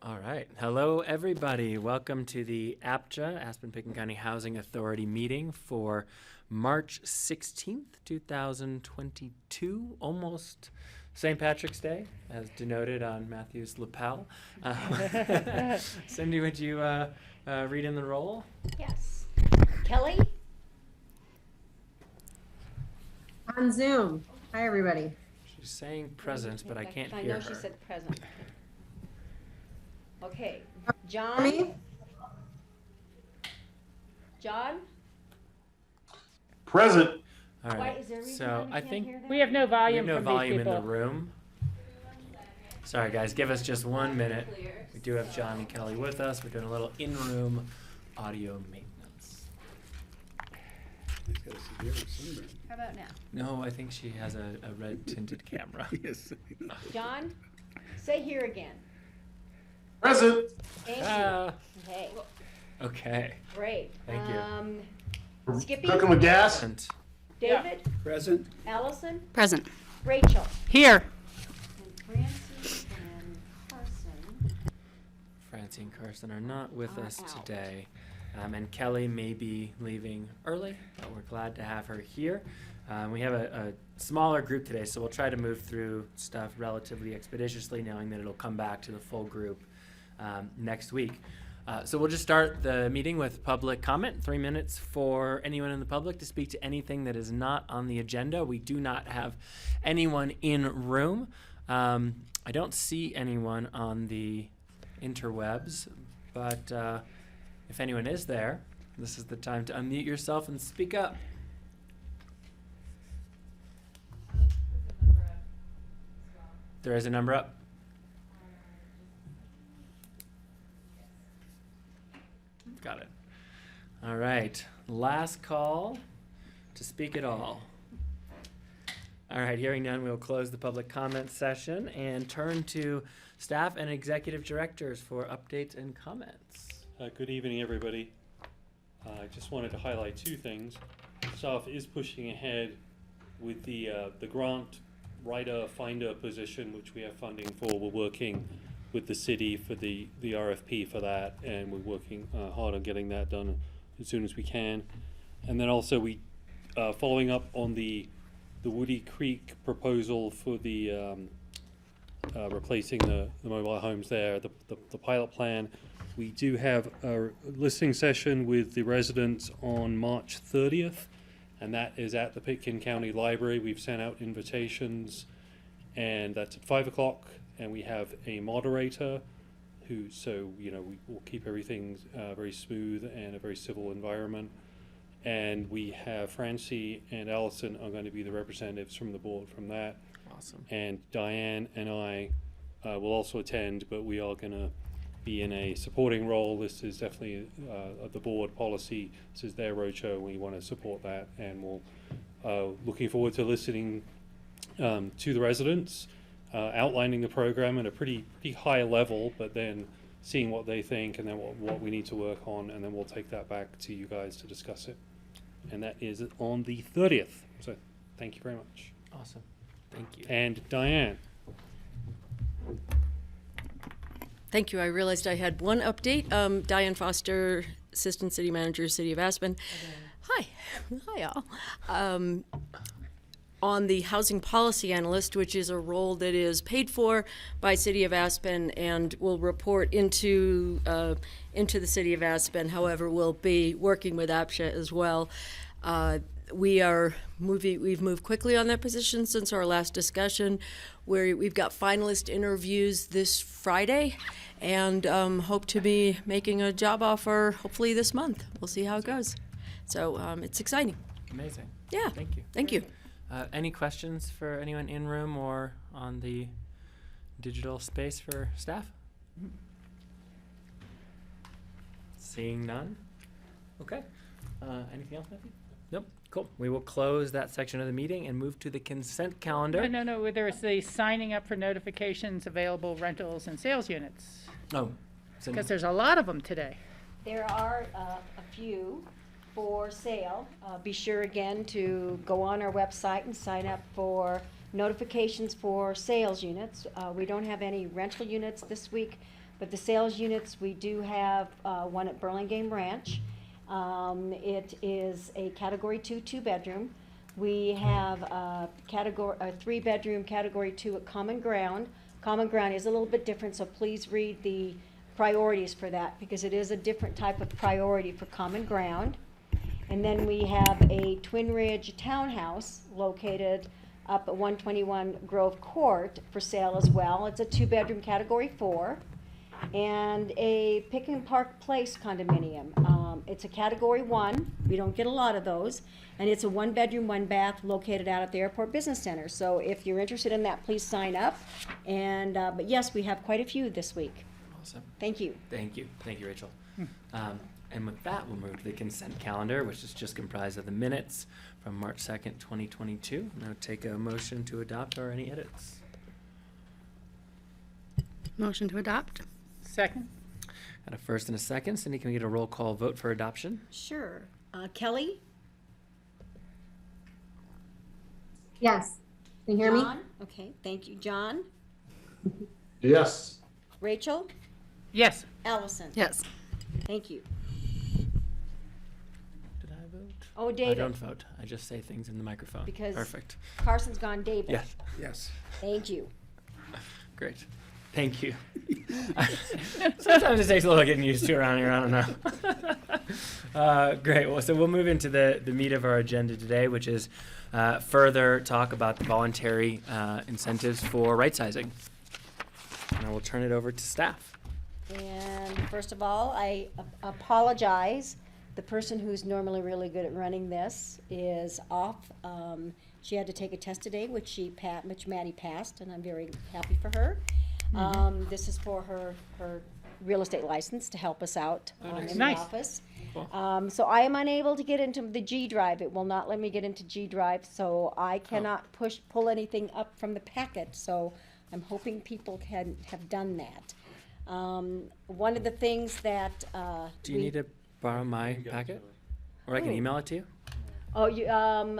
All right. Hello, everybody. Welcome to the APCHA, Aspen Pitkin County Housing Authority meeting for March 16th, 2022, almost St. Patrick's Day, as denoted on Matthew's lapel. Cindy, would you read in the roll? Yes. Kelly? On Zoom. Hi, everybody. She's saying present, but I can't hear her. I know she said present. Okay. John? Me? John? Present. All Why, right. is there a reason So why we I can't think hear that? We have no we volume have no from volume these in people. the room. Sorry, guys. Give us just 1 minute. We do have John and Kelly with us. We're doing a little in-room audio maintenance. How about now? No, I think she has a red tinted camera. Yes. John? Say here again. Present. Thank you. Okay, Okay. great. Thank you. Skippy? Cooking with gas. Present. David? Present. Allison? Present. Rachel? Here. And Francie and Carson. Francie and Carson are not with Are us out. today. And Kelly may be leaving early, but we're glad to have her here. We have a smaller group today, so we'll try to move through stuff relatively expeditiously, knowing that it'll come back to the full group next week. So we'll just start the meeting with public comment. 3 minutes for anyone in the public to speak to anything that is not on the agenda. We do not have anyone in room. I don't see anyone on the interwebs, but if anyone is there, this is the time to unmute yourself and speak up. There is a number up. Got it. All right. Last call to speak at all. All right. Hearing none, we'll close the public comment session and turn to staff and executive directors for updates and comments. Good evening, everybody. I just wanted to highlight two things. Staff is pushing ahead with the grant writer finder position, which we have funding for. We're working with the city for the RFP for that, and we're working hard on getting that done as soon as we can. And then also we following up on the Woody Creek proposal for the replacing the mobile homes there, the pilot plan. We do have a listening session with the residents on March 30th, and that is at the Pitkin County Library. We've sent out invitations, and that's at 5 o'clock, and we have a moderator who, so, you know, we will keep everything very smooth and a very civil environment. And we have Francie and Allison are going to be the representatives from the board from that. Awesome. And Diane and I will also attend, but we are going to be in a supporting role. This is definitely the board policy. This is their roadshow. We want to support that, and we'll looking forward to listening to the residents, outlining the program at a pretty high level, but then seeing what they think and then what we need to work on, and then we'll take that back to you guys to discuss it. And that is on the 30th. So thank you very much. Awesome. Thank you. And Diane. Thank you. I realized I had one update. Diane Foster, Assistant City Manager, City of Aspen. Hi. Hi, all. On the Housing Policy Analyst, which is a role that is paid for by City of Aspen and will report into the City of Aspen. However, we'll be working with APCHA as well. We've moved quickly on that position since our last discussion, where we've got finalist interviews this Friday and hope to be making a job offer hopefully this month. We'll see how it goes. So it's exciting. Amazing. Yeah. Thank you. Thank you. Any questions for anyone in room or on the digital space for staff? Seeing none? Okay. Anything else, Matthew? Nope. Cool. We will close that section of the meeting and move to the consent calendar. No. There's the signing up for notifications, available rentals and sales units. Oh. Cindy. Because there's a lot of them today. There are a few for sale. Be sure again to go on our website and sign up for notifications for sales units. We don't have any rental units this week, But the sales units, we do have one at Burlingame Ranch. It is a Category 2 two-bedroom. We have a 3-bedroom Category 2 at Common Ground. Common Ground is a little bit different, so please read the priorities for that, because it is a different type of priority for Common Ground. And then we have a Twin Ridge townhouse located up at 121 Grove Court for sale as well. It's a 2-bedroom Category 4. And a Pitkin Park Place condominium. It's a Category 1. We don't get a lot of those. And it's a 1-bedroom, 1-bath located out at the Airport Business Center. So if you're interested in that, please sign up. And, but yes, we have quite a few this week. Awesome. Thank you. Thank you, Rachel. And with that, we'll move to the consent calendar, which is just comprised of the minutes from March 2nd, 2022. Now take a motion to adopt or any edits. Motion to adopt. Second? Got a first and a second. Cindy, can we get a roll call vote for adoption? Sure. Kelly? Yes. Can you hear me? John? Okay, thank you. John? Yes. Rachel? Yes. Allison? Yes. Thank you. Did I vote? Oh, I David. don't vote. I just say things in the microphone. Because- Perfect. Carson's gone. David? Yes. Yes. Thank you. Great. Thank you. Sometimes it takes a little getting used to around here. I don't know. Great. Well, so we'll move into the meat of our agenda today, which is further talk about the voluntary incentives for right sizing. And I will turn it over to staff. And first of all, I apologize. The person who's normally really good at running this is off. She had to take a test today, which Maddie passed, and I'm very happy for her. This is for her real estate license to help us out in the Nice. office. Cool. So I am unable to get into the G drive. It will not let me get into G drive, so I cannot pull anything up from the packet. So I'm hoping people have done that. One of the things that Do you need to borrow my packet? Or I can Ooh. email it to you? Oh,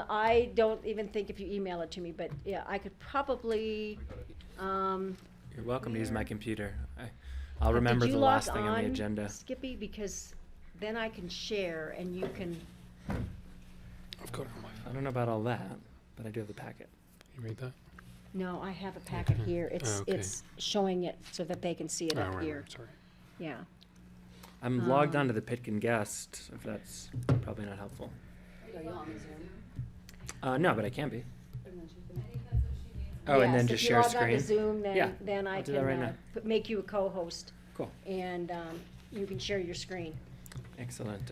I don't even think if you email it to me, but yeah, I could probably. You're welcome to use my Where? computer. I'll remember Did the you last log thing on the on, agenda. Skippy, because then I can share and you can. I've got it on my I don't know about all that, but I do have the packet. You read that? No, I have a packet here. okay. It's showing it so that they can see it up here. Sorry. Yeah. I'm logged onto the Pitkin guest, if that's probably not helpful. No, but I can be. Oh, and then Yes, just share If you log on screen? to Zoom, Yeah, then I I'll do that right can now. make you a co-host Cool. and you can share your screen. Excellent.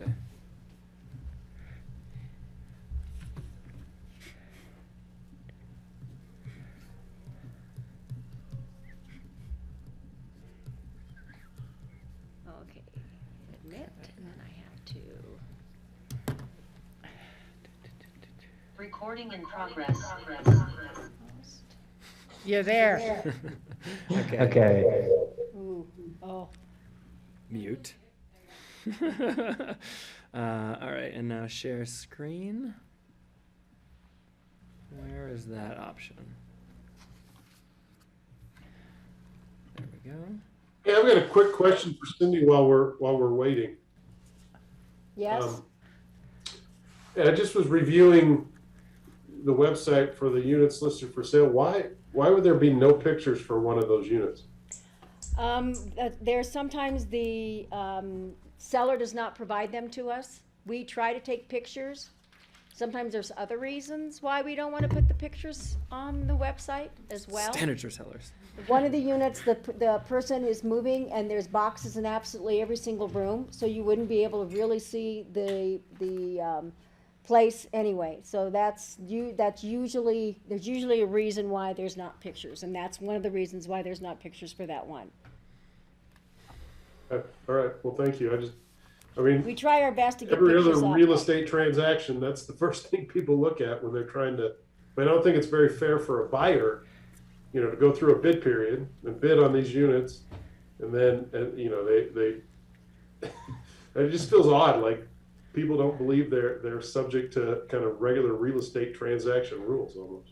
Okay, admit, and then I have to. Recording in progress. Post. You're there. Okay. Ooh, oh, Mute. All right, and now share screen. Where is that option? There we go. Hey, I've got a quick question for Cindy while we're waiting. yes, And I just was reviewing the website for the units listed for sale. Why would there be no pictures for one of those units? there's sometimes the seller does not provide them to us. We try to take pictures. Sometimes there's other reasons why we don't want to put the pictures on the website as well. Standards for sellers. One of the units, the person is moving and there's boxes in absolutely every single room, so you wouldn't be able to really see the place anyway. So that's usually, there's usually a reason why there's not pictures, and that's one of the reasons why there's not pictures for that one. All right, well, thank you. I mean, We try our best to get every other pictures up. real estate transaction, that's the first thing people look at when they're trying to, but I don't think it's very fair for a buyer, to go through a bid period and bid on these units. And then, they it just feels odd, like people don't believe they're subject to kind of regular real estate transaction rules almost.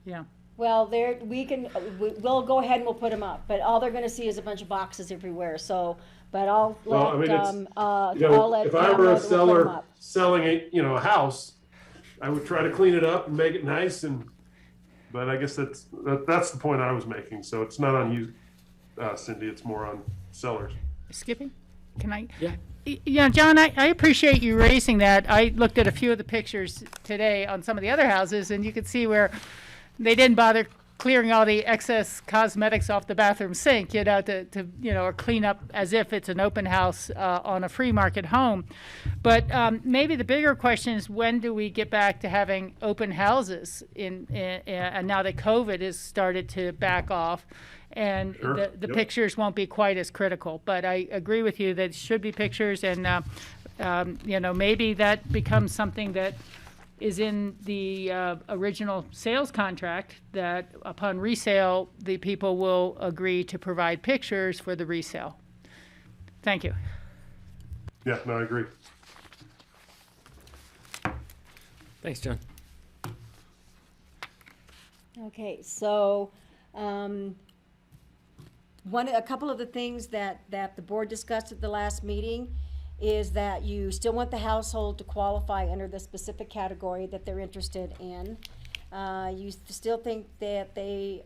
Yeah. Well, we'll go ahead and we'll put them up, but all they're gonna see is a bunch of boxes everywhere, so, but I'll Well, I let, mean, it's, you I'll know, let if I Pam were know a that we'll put 'em seller up. selling a house, I would try to clean it up and make it nice but I guess that's the point I was making. So it's not on you, Cindy, it's more on sellers. Skippy, can I? Yeah. Yeah, John, I appreciate you raising that. I looked at a few of the pictures today on some of the other houses, and you could see where they didn't bother clearing all the excess cosmetics off the bathroom sink, to or clean up as if it's an open house on a free market home. But maybe the bigger question is, when do we get back to having open houses and now that COVID has started to back off, and Sure. the Yep. pictures won't be quite as critical. But I agree with you that it should be pictures, and maybe that becomes something that is in the original sales contract, that upon resale, the people will agree to provide pictures for the resale. Thank you. Yeah, no, I agree. Thanks, John. Okay, so, a couple of the things that the board discussed at the last meeting is that you still want the household to qualify under the specific category that they're interested in. You still think that they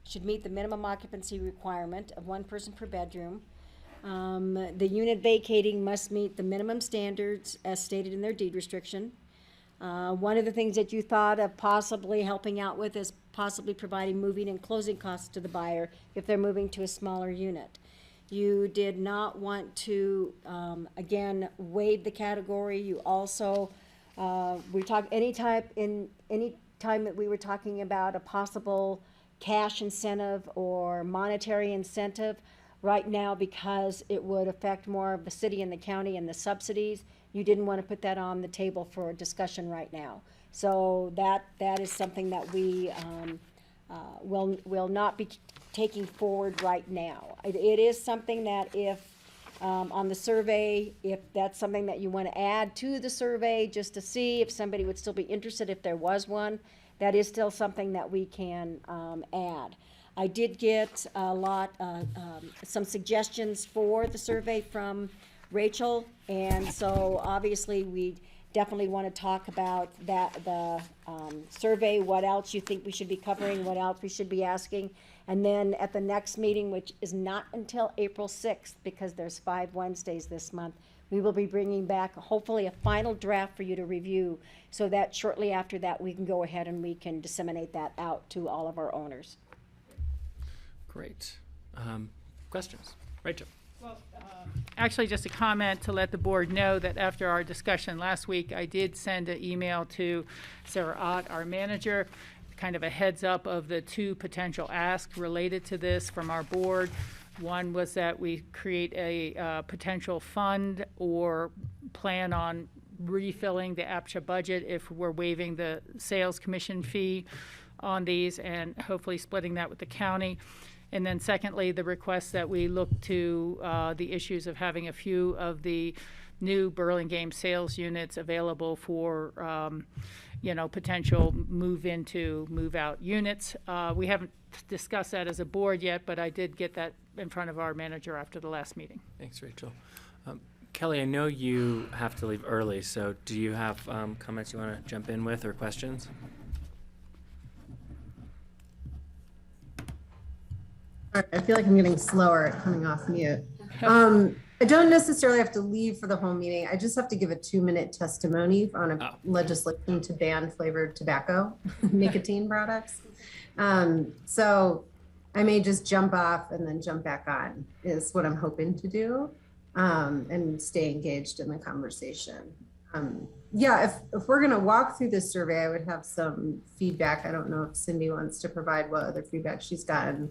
should meet the minimum occupancy requirement of one person per bedroom. The unit vacating must meet the minimum standards as stated in their deed restriction. One of the things that you thought of possibly helping out with is possibly providing moving and closing costs to the buyer if they're moving to a smaller unit. You did not want to, again, waive the category. You also, any time that we were talking about a possible cash incentive or monetary incentive, right now, because it would affect more of the city and the county and the subsidies, you didn't want to put that on the table for discussion right now. So that is something that we will not be taking forward right now. It is something that if, on the survey, if that's something that you want to add to the survey, just to see if somebody would still be interested if there was one, that is still something that we can add. I did get some suggestions for the survey from Rachel, and so obviously we definitely want to talk about the survey, what else you think we should be covering, what else we should be asking. And then at the next meeting, which is not until April 6th, because there's 5 Wednesdays this month, we will be bringing back hopefully a final draft for you to review, so that shortly after that we can go ahead and we can disseminate that out to all of our owners. Great. Questions? Rachel? Actually, just a comment to let the board know that after our discussion last week, I did send an email to Sarah Ott, our manager, kind of a heads up of the 2 potential asks related to this from our board. One was that we create a potential fund or plan on refilling the APCHA budget if we're waiving the sales commission fee on these, and hopefully splitting that with the county. And then secondly, the request that we look to the issues of having a few of the new Burlingame sales units available for, potential move out units. We haven't discussed that as a board yet, but I did get that in front of our manager after the last meeting. Thanks, Rachel. Kelly, I know you have to leave early, so do you have comments you want to jump in with or questions? I feel like I'm getting slower at coming off mute. I don't necessarily have to leave for the whole meeting. I just have to give a 2-minute testimony on a legislation to ban flavored tobacco, nicotine products. So I may just jump off and then jump back on is what I'm hoping to do, and stay engaged in the conversation. Yeah, if we're gonna walk through this survey, I would have some feedback. I don't know if Cindy wants to provide what other feedback she's gotten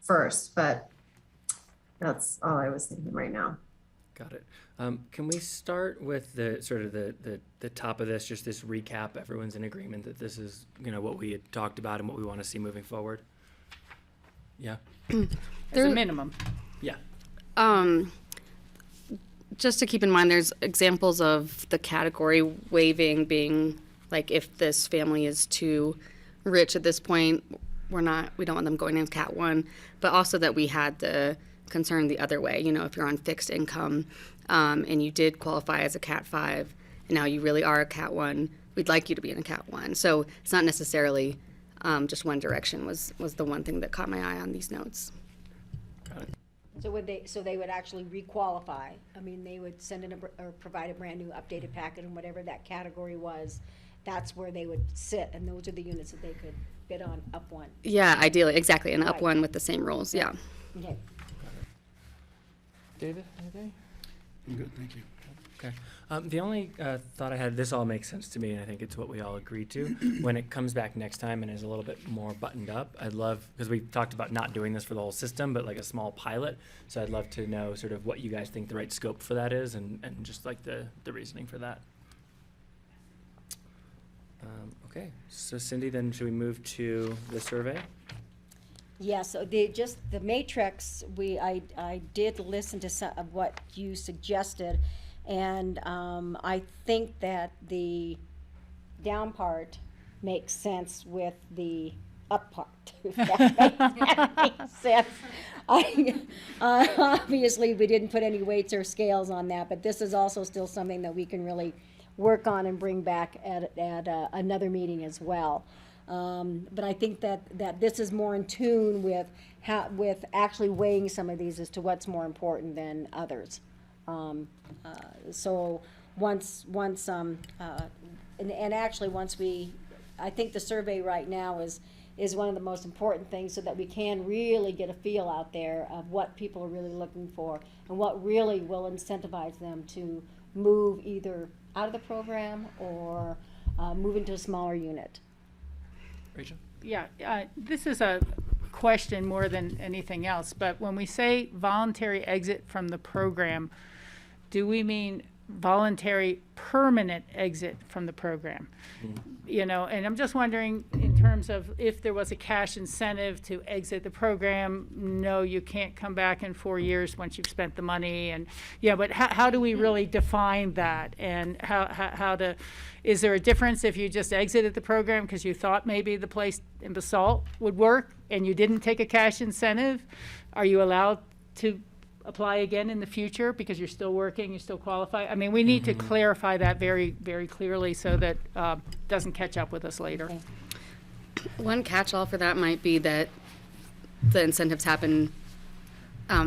first, but that's all I was thinking right now. Got it. Can we start with the sort of the top of this, just this recap? Everyone's in agreement that this is, what we had talked about and what we want to see moving forward? Yeah? As a minimum. Yeah. Just to keep in mind, there's examples of the category waiving being like if this family is too rich at this point. We don't want them going in Cat 1, but also that we had the concern the other way. You know, if you're on fixed income and you did qualify as a Cat 5, and now you really are a Cat 1, we'd like you to be in a Cat 1. So it's not necessarily just one direction was the one thing that caught my eye on these notes. Got it. So they would actually requalify. I mean, they would send in or provide a brand new updated packet, and whatever that category was, that's where they would sit, and those are the units that they could bid on up one. Yeah, ideally, exactly, an up Right. one with the same rules, yeah. Okay. David, anything? I'm good, thank you. Okay. The only thought I had, this all makes sense to me, and I think it's what we all agree to. When it comes back next time and is a little bit more buttoned up, I'd love, because we talked about not doing this for the whole system, but like a small pilot. So I'd love to know sort of what you guys think the right scope for that is, and just like the reasoning for that. Okay, so Cindy, then should we move to the survey? Yeah, so the matrix, I did listen to some of what you suggested, and I think that the down part makes sense with the up part, if that makes sense. Obviously, we didn't put any weights or scales on that, but this is also still something that we can really work on and bring back at another meeting as well. But I think that this is more in tune with with actually weighing some of these as to what's more important than others. So once I think the survey right now is one of the most important things, so that we can really get a feel out there of what people are really looking for and what really will incentivize them to move either out of the program or move into a smaller unit. Rachel? Yeah, this is a question more than anything else, but when we say voluntary exit from the program, do we mean voluntary permanent exit from the program? You know, and I'm just wondering, in terms of if there was a cash incentive to exit the program, no, you can't come back in 4 years once you've spent the money, and yeah, but how do we really define that, and how to, is there a difference if you just exited the program because you thought maybe the place in Basalt would work and you didn't take a cash incentive? Are you allowed to apply again in the future because you're still working, you still qualify? I mean, we need to clarify that very, very clearly so that doesn't catch up with us later. Okay. One catch-all for that might be that the incentives happen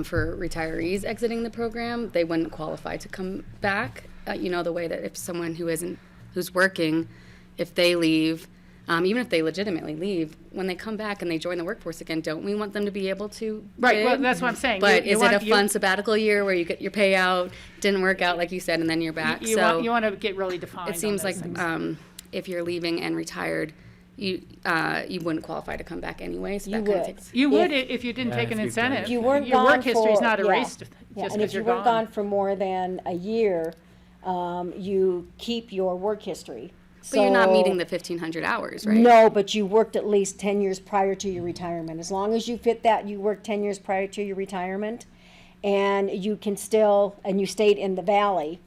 for retirees exiting the program. They wouldn't qualify to come back. You know, the way that if someone who's working, if they leave, even if they legitimately leave, when they come back and they join the workforce again, don't we want them to be able to Right, bid? well, that's what I'm saying. But You is want- it a fun sabbatical year where you get your payout, didn't work out like you said, and then you're back? You want to get really defined. It seems on like those things. if you're leaving and retired, you wouldn't qualify to come back anyway. So You that kind of would. takes. You would if- if you didn't Yeah, take an if you've done it. incentive. If you weren't Your work gone history is for- not yeah. erased Yeah, just and if because you you're weren't gone for more than a year, you keep your work history. But you're not So- meeting the 1,500 hours, right? No, but you worked at least 10 years prior to your retirement. As long as you fit that, you worked 10 years prior to your retirement, and you can still, and you stayed in the valley,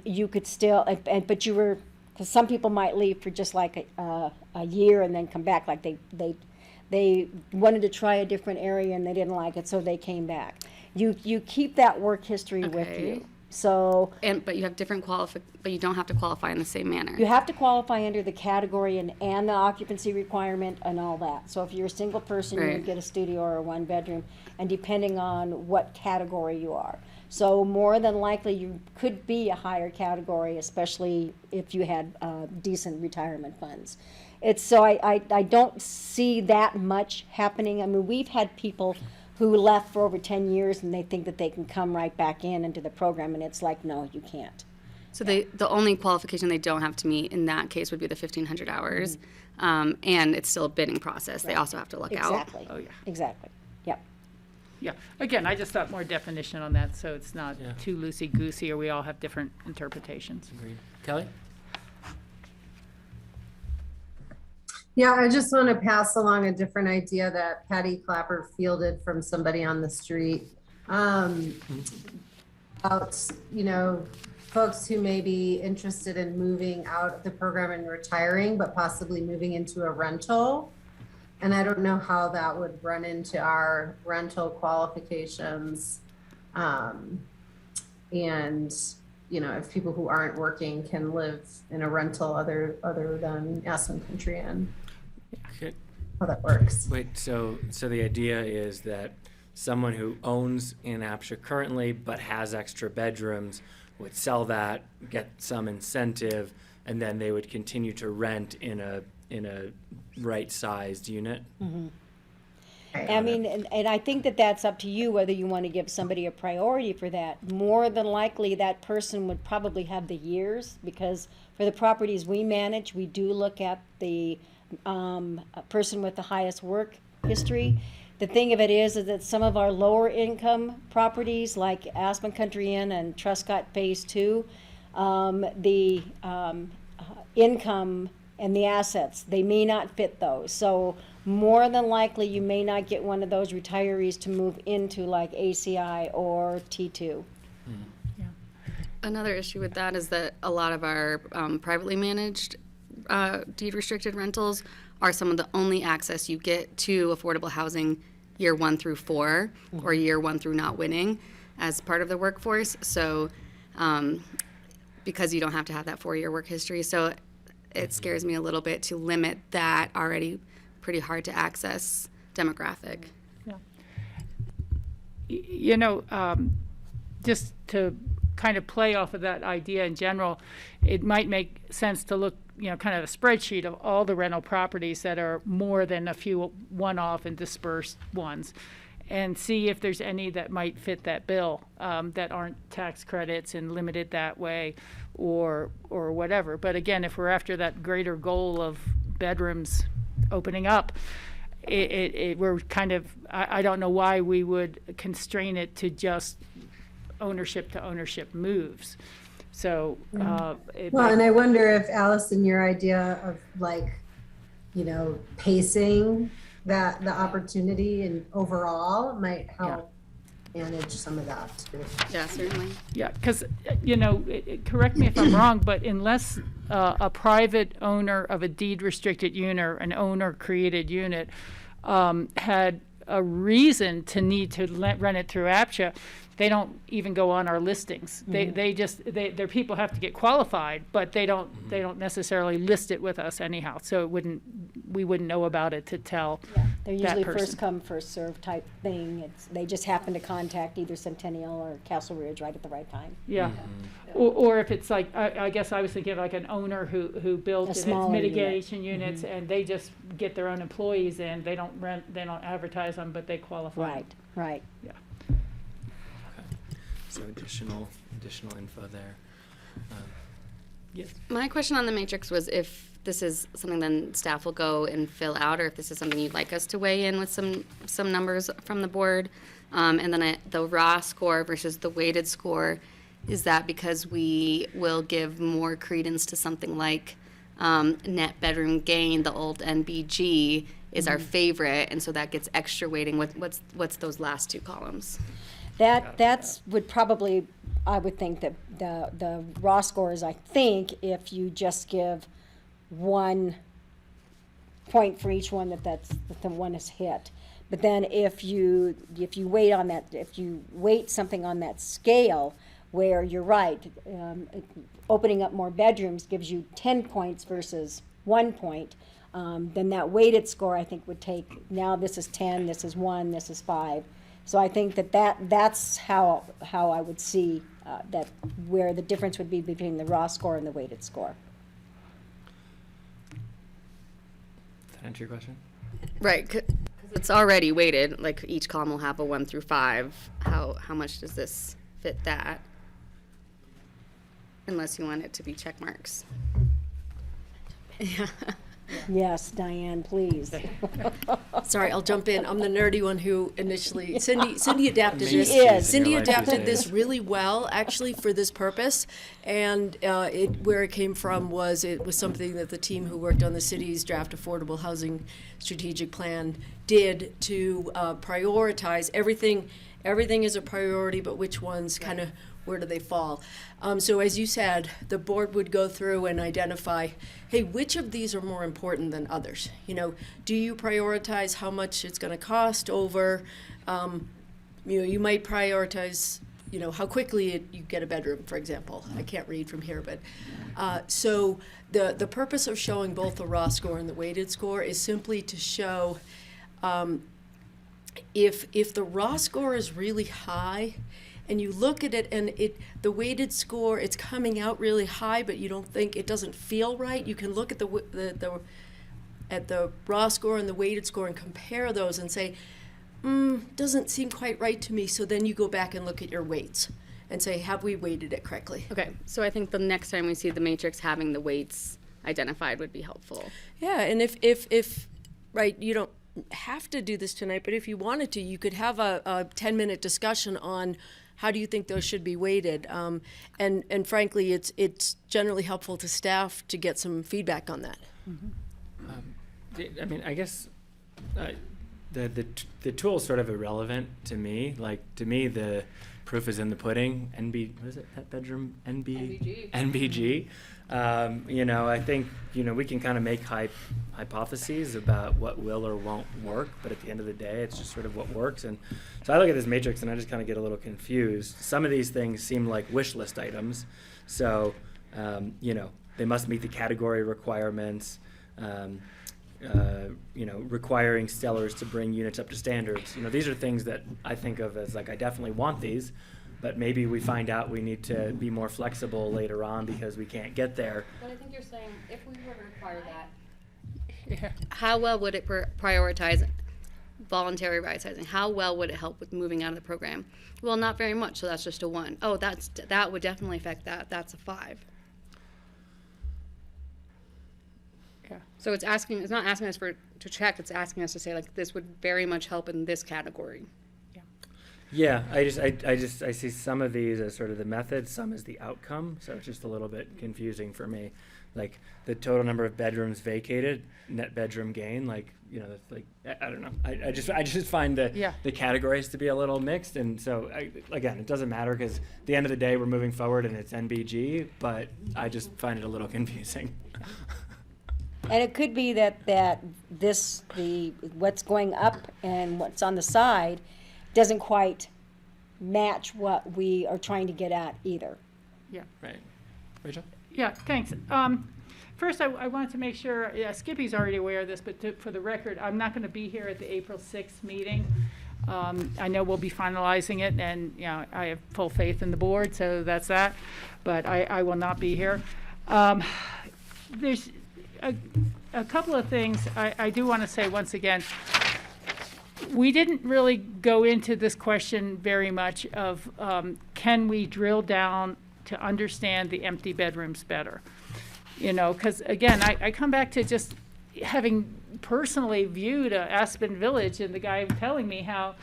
you could still, but you were, because some people might leave for just like a year and then come back, like they wanted to try a different area and they didn't like it, so they came back. You keep that work history with Okay. you. So But you have different but you don't have to qualify in the same manner. you have to qualify under the category and the occupancy requirement and all that. So if you're a single person, you Right. would get a studio or a one bedroom, and depending on what category you are. So more than likely, you could be a higher category, especially if you had decent retirement funds. So I don't see that much happening. I mean, we've had people who left for over 10 years and they think that they can come right back into the program, and it's like, no, you can't. So the only qualification they don't have to meet in that case would be the 1,500 hours, and it's still a bidding process. They also have to look out. Exactly. Oh, yeah. Exactly. Yep. Yeah, again, I just thought more definition on that, so it's not Yeah. too loosey-goosey, or we all have different interpretations. Agreed. Kelly? Yeah, I just want to pass along a different idea that Patty Clapper fielded from somebody on the street. about, you know, folks who may be interested in moving out of the program and retiring, but possibly moving into a rental. And I don't know how that would run into our rental qualifications. And, you know, if people who aren't working can live in a rental other than Aspen Country Inn, Okay. how that works. Wait, so the idea is that someone who owns an APCHA currently but has extra bedrooms would sell that, get some incentive, and then they would continue to rent in a right-sized unit. I mean, and I think that that's up to you whether you want to give somebody a priority for that. More than likely, that person would probably have the years, because for the properties we manage, we do look at the person with the highest work history. The thing of it is that some of our lower income properties, like Aspen Country Inn and Truscott Phase 2, the income and the assets, they may not fit those. So more than likely, you may not get one of those retirees to move into like ACI or T2. Another issue with that is that a lot of our privately managed deed restricted rentals are some of the only access you get to affordable housing year 1 through 4 or year 1 through not winning as part of the workforce. So because you don't have to have that 4-year work history. So it scares me a little bit to limit that already pretty hard to access demographic. Yeah. You know, just to kind of play off of that idea in general, it might make sense to look, you know, kind of a spreadsheet of all the rental properties that are more than a few one-off and dispersed ones, and see if there's any that might fit that bill, that aren't tax credits and limited that way, or whatever. But again, if we're after that greater goal of bedrooms opening up, we're kind of, I don't know why we would constrain it to just ownership to ownership moves. So Well, and I wonder if, Allison, your idea of like, you know, pacing the opportunity and overall might help manage some of that too. Yeah, certainly. Yeah, because, you know, correct me if I'm wrong, but unless a private owner of a deed-restricted unit, an owner-created unit, had a reason to need to run it through APCHA, they don't even go on our listings. Their people have to get qualified, but they don't necessarily list it with us anyhow. So we wouldn't know about it to tell. Yeah, they're that usually person. first come, first served type thing. They just happen to contact either Centennial or Castle Ridge right at the right time. Yeah. Or if it's like, I guess I was thinking of like an owner who built A its smaller mitigation units, and they just get their own employees in. They don't rent, they don't advertise them, but they qualify. Right. Yeah. So additional info there. Yes. My question on the matrix was if this is something then staff will go and fill out, or if this is something you'd like us to weigh in with some numbers from the board. And then the raw score versus the weighted score, is that because we will give more credence to something like net bedroom gain, the old NBG is our favorite, and so that gets extra weighting. What's those last 2 columns? That's would probably, I would think that the raw scores, I think, if you just give 1 point for each one that the one is hit. But then if you weight on that, if you weight something on that scale where you're right, opening up more bedrooms gives you 10 points versus 1 point, then that weighted score I think would take, now this is 10, this is 1, this is 5. So I think that's how I would see that, where the difference would be between the raw score and the weighted score. Does that answer your question? Right, 'cause it's already weighted, like each column will have a 1 through 5. How much does this fit that? Unless you want it to be check marks. Yeah. Yes, Diane, please. Sorry, I'll jump in. I'm the nerdy one who initially, Cindy adapted She this. is. Cindy Your life adapted is this saved. really well, actually, for this purpose. And where it came from was, it was something that the team who worked on the city's draft affordable housing strategic plan did to prioritize everything. Everything is a priority, but which ones kind of where do they fall? So as you said, the board would go through and identify, hey, which of these are more important than others? You know, do you prioritize how much it's going to cost over, you know, you might prioritize, you know, how quickly you get a bedroom, for example. I can't read from here, but so the purpose of showing both the raw score and the weighted score is simply to show if the raw score is really high, and you look at it and the weighted score, it's coming out really high, but you don't think, it doesn't feel right, you can look at the raw score and the weighted score and compare those and say, doesn't seem quite right to me. So then you go back and look at your weights and say, have we weighted it correctly? Okay, so I think the next time we see the matrix, having the weights identified would be helpful. Yeah, and if right, you don't have to do this tonight, but if you wanted to, you could have a 10-minute discussion on how do you think those should be weighted. And frankly, it's generally helpful to staff to get some feedback on that. I mean, I guess the tool is sort of irrelevant to me. Like, to me, the proof is in the pudding. What is it? Pet bedroom? NBG. You know, I think, you know, we can kind of make hypotheses about what will or won't work, but at the end of the day, it's just sort of what works. And so I look at this matrix and I just kind of get a little confused. Some of these things seem like wish list items. So, you know, they must meet the category requirements. You know, requiring sellers to bring units up to standards. You know, these are things that I think of as like, I definitely want these, but maybe we find out we need to be more flexible later on because we can't get there. But I think you're saying if we were to require that, how well would it prioritize voluntary right sizing? How well would it help with moving out of the program? Well, not very much, so that's just a 1. Oh, that would definitely affect that. That's a 5. So it's not asking us to check, it's asking us to say, like, this would very much help in this category. Yeah, I see some of these as sort of the method, some as the outcome, so it's just a little bit confusing for me. Like, the total number of bedrooms vacated, net bedroom gain, like, you know, that's like, I don't know. I just find the categories to be a little mixed, and so, again, it doesn't matter, because at the end of the day, we're moving forward and it's NBG, but I just find it a little confusing. And it could be that what's going up and what's on the side doesn't quite match what we are trying to get at either. Yeah. Right. Rachel? Yeah, thanks. First, I wanted to make sure, Skippy's already aware of this, but for the record, I'm not going to be here at the April 6th meeting. I know we'll be finalizing it, and, you know, I have full faith in the board, so that's that. But I will not be here. There's a couple of things I do want to say once again. We didn't really go into this question very much of can we drill down to understand the empty bedrooms better? You know, because again, I come back to just having personally viewed Aspen Village and the guy telling me how,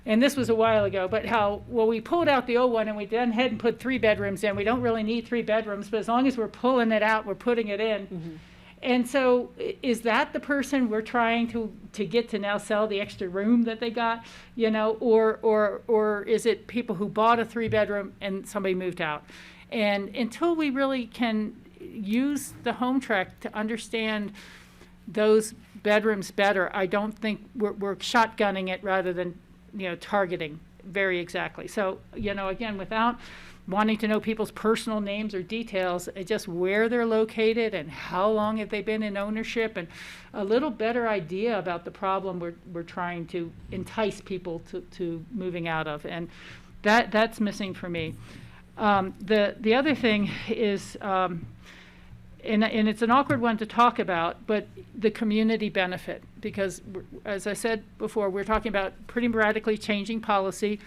and this was a while ago, but how, well, we pulled out the old one and we went ahead and put 3 bedrooms in. We don't really need 3 bedrooms, but as long as we're pulling it out, we're putting it in. Mm-hmm. And so is that the person we're trying to get to now sell the extra room that they got, you know, or is it people who bought a 3-bedroom and somebody moved out? And until we really can use the home track to understand those bedrooms better, I don't think we're shotgunning it rather than, you know, targeting very exactly. So, you know, again, without wanting to know people's personal names or details, just where they're located and how long have they been in ownership, and a little better idea about the problem we're trying to entice people to moving out of, and that's missing for me. The other thing is, and it's an awkward one to talk about, but the community benefit, because as I said before, we're talking about pretty radically changing policy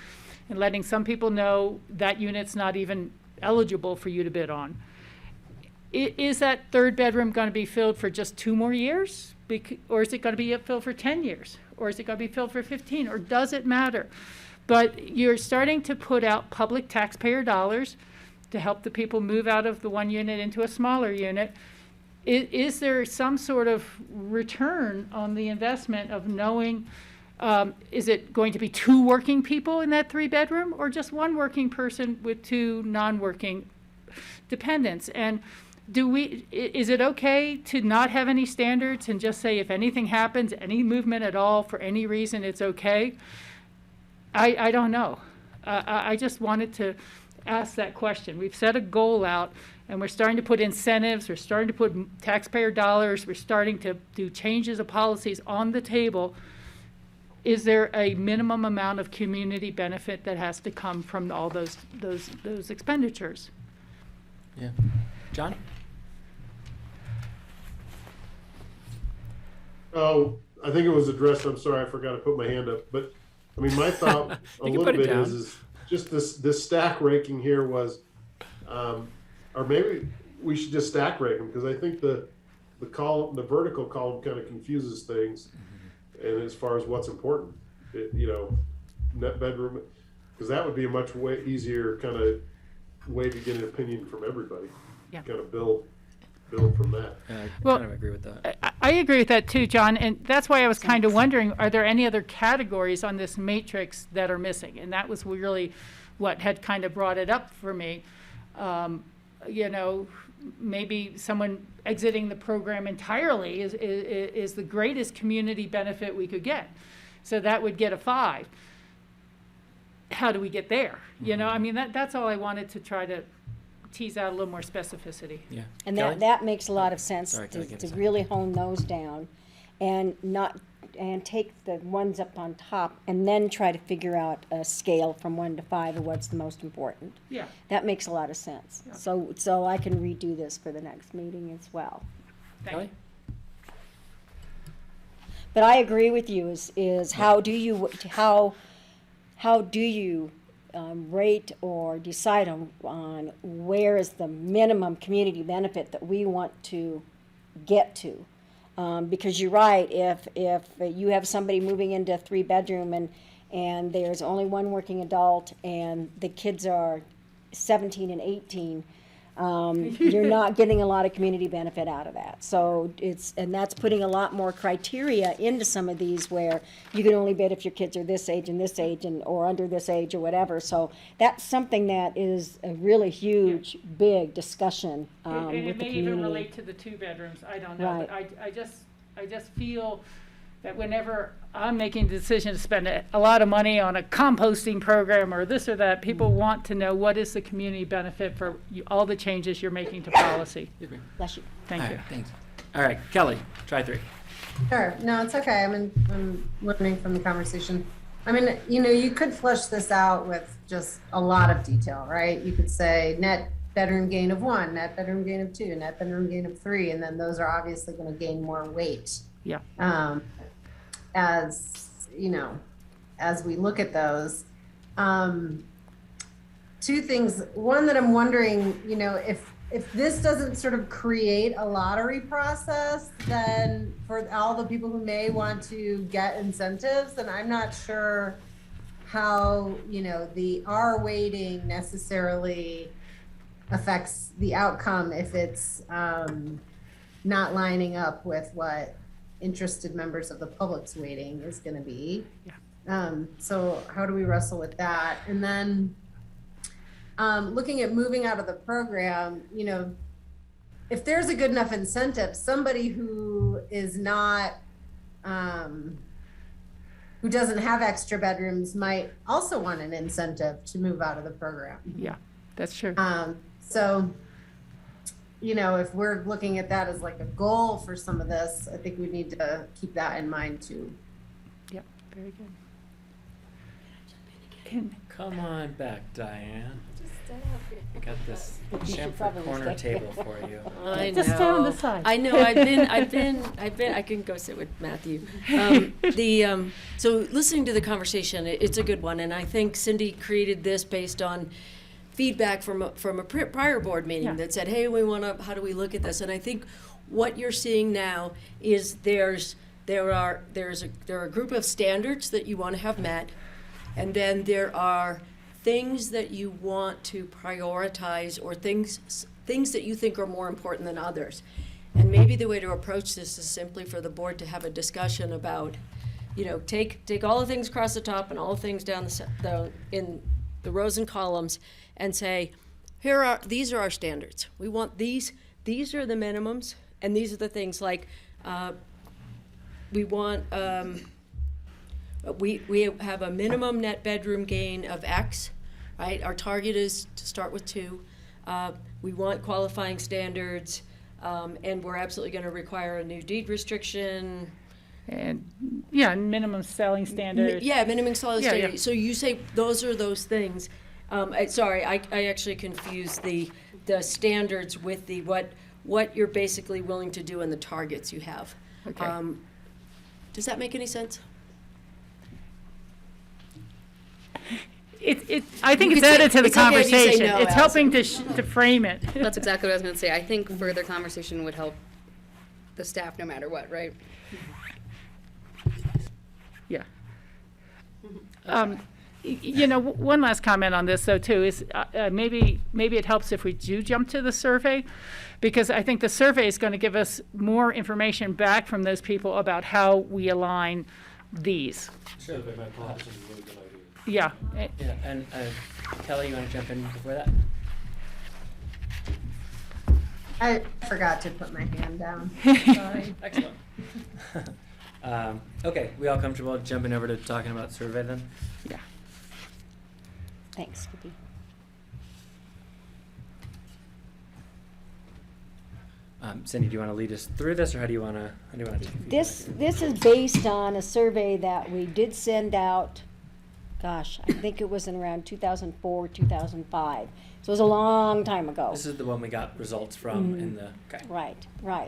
and letting some people know that unit's not even eligible for you to bid on. Is that 3rd bedroom going to be filled for just 2 more years? Or is it going to be filled for 10 years? Or is it going to be filled for 15? Or does it matter? But you're starting to put out public taxpayer dollars to help the people move out of the 1 unit into a smaller unit. Is there some sort of return on the investment of knowing Is it going to be 2 working people in that 3-bedroom, or just 1 working person with 2 non-working dependents? And is it okay to not have any standards and just say if anything happens, any movement at all, for any reason, it's okay? I don't know. I just wanted to ask that question. We've set a goal out, and we're starting to put incentives, we're starting to put taxpayer dollars, we're starting to do changes of policies on the table. Is there a minimum amount of community benefit that has to come from all those expenditures? Yeah. John? Oh, I think it was addressed. I'm sorry, I forgot to put my hand up. But I mean, my thought a You can little put it bit down. is just this stack ranking here was, or maybe we should just stack rank them, because I think the vertical column kind of confuses things, and as far as what's important, net bedroom, because that would be a much way easier kind of way to get an opinion from everybody. Yeah. Kind of build from that. I Well, kind of agree with that. I agree with that too, John, and that's why I was kind of wondering, are there any other categories on this matrix that are missing? And that was really what had kind of brought it up for me. Maybe someone exiting the program entirely is the greatest community benefit we could get. So that would get a 5. How do we get there? I mean, that's all I wanted to try to tease out a little more specificity. Yeah. And Kelly? that makes a lot of sense Sorry, Kelly, to give us a really hone those down and take the ones up on top and then try to figure out a scale from 1 to 5 of what's the most important. Yeah. That makes a lot of sense. Yeah. So I can redo this for the next meeting as well. Thank Kelly? But I agree with you, is how do you rate or decide on where is the minimum community benefit that we want to get to? Because you're right, if you have somebody moving into a 3-bedroom and there's only 1 working adult and the kids are 17 and 18, you're not getting a lot of community benefit out of that. So that's putting a lot more criteria into some of these where you can only bid if your kids are this age or under this age or whatever. So that's something that is a really huge, big discussion And with it the may even community. relate to the 2 bedrooms, I don't know, Right. but I just feel that whenever I'm making the decision to spend a lot of money on a composting program or this or that, people want to know what is the community benefit for all the changes you're making to policy. Bless you. Thank All you. right, thanks. All right, Kelly, try 3. Sure. No, it's okay. I'm learning from the conversation. I mean, you could flesh this out with just a lot of detail, right? You could say net bedroom gain of 1, net bedroom gain of 2, net bedroom gain of 3, and then those are obviously going to gain more weight. Yeah. As we look at those. 2 things. One that I'm wondering, if this doesn't sort of create a lottery process, then for all the people who may want to get incentives, then I'm not sure how, the R weighting necessarily affects the outcome if it's not lining up with what interested members of the public's weighting is going to be. Yeah. So how do we wrestle with that? And then looking at moving out of the program, if there's a good enough incentive, somebody who is not, who doesn't have extra bedrooms might also want an incentive to move out of the program. Yeah, that's true. So, if we're looking at that as like a goal for some of this, I think we need to keep that in mind too. Yeah, very good. Come on back, Diane. I got this You should chamfer probably corner stay. table for you. I Just stay on the side. I know. I've been. I can go sit with Matthew. So listening to the conversation, it's a good one, and I think Cindy created this based on feedback from a prior board meeting Yeah. that said, "Hey, how do we look at this?" And I think what you're seeing now is there are a group of standards that you want to have met, and then there are things that you want to prioritize or things that you think are more important than others. And maybe the way to approach this is simply for the board to have a discussion about take all the things across the top and all the things down in the rows and columns, and say, these are our standards. We want these are the minimums, and these are the things like we want. We have a minimum net bedroom gain of X, right? Our target is to start with 2. We want qualifying standards, and we're absolutely going to require a new deed restriction. And, minimum selling standards. Minimum selling Yeah, standards. yeah. So you say those are those things. I actually confused the standards with the what you're basically willing to do and the targets you have. Okay. Does that make any sense? I think You it's could say- added to the it's okay if you say conversation. no, It's helping to frame it. That's exactly what I was going to say. I think further conversation would help the staff no matter what, right? Yeah. One last comment on this, though, too, is maybe it helps if we do jump to the survey, because I think the survey is going to give us more information back from those people about how we align these. Survey methodology is a really good idea. Yeah. Yeah, and Kelly, you want to jump in before that? I forgot to put my hand down. Sorry. Excellent. Okay, we all comfortable jumping over to talking about survey then? Yeah. Thanks, Vicki. Cindy, do you want to lead us through this, or how do you want to do This is based on a survey that we did send out, gosh, I think it was in around 2004, 2005. So it was a long time ago. This is the one we got results from in the, okay. Right.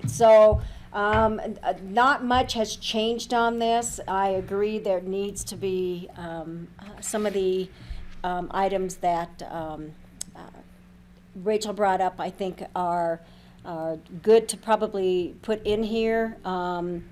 So not much has changed on this. I agree there needs to be some of the items that Rachel brought up, I think are good to probably put in here. Some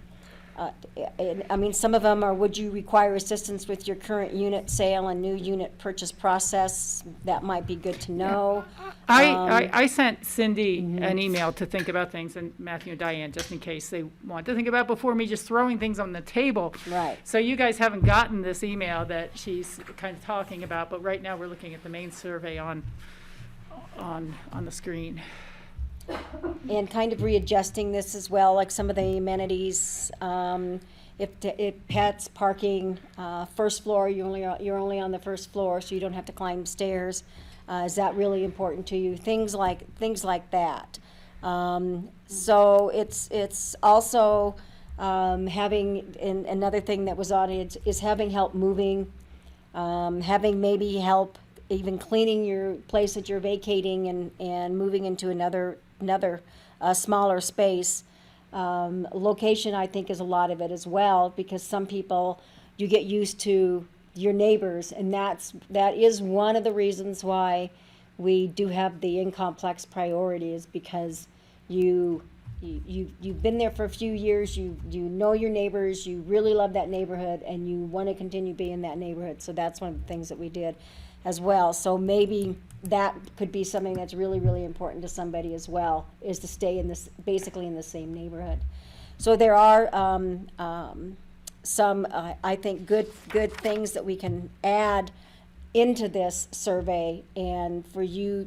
of them are, would you require assistance with your current unit sale and new unit purchase process? That might be good to know. I sent Cindy an email to think about things, and Matthew and Diane, just in case they want to think about before me just throwing things on the table. Right. So you guys haven't gotten this email that she's kind of talking about, but right now we're looking at the main survey on the screen. And kind of readjusting this as well, like some of the amenities. If pets parking, first floor, you're only on the first floor, so you don't have to climb stairs. Is that really important to you? Things like that. So it's also having, and another thing that was on it is having help moving, having maybe help even cleaning your place that you're vacating and moving into another smaller space. Location, I think, is a lot of it as well, because some people, you get used to your neighbors, and that is one of the reasons why we do have the in-complex priorities, because you've been there for a few years, you know your neighbors, you really love that neighborhood, and you want to continue being in that neighborhood. So that's one of the things that we did as well. So maybe that could be something that's really, really important to somebody as well, is to stay basically in the same neighborhood. So there are some, I think, good things that we can add into this survey, and for you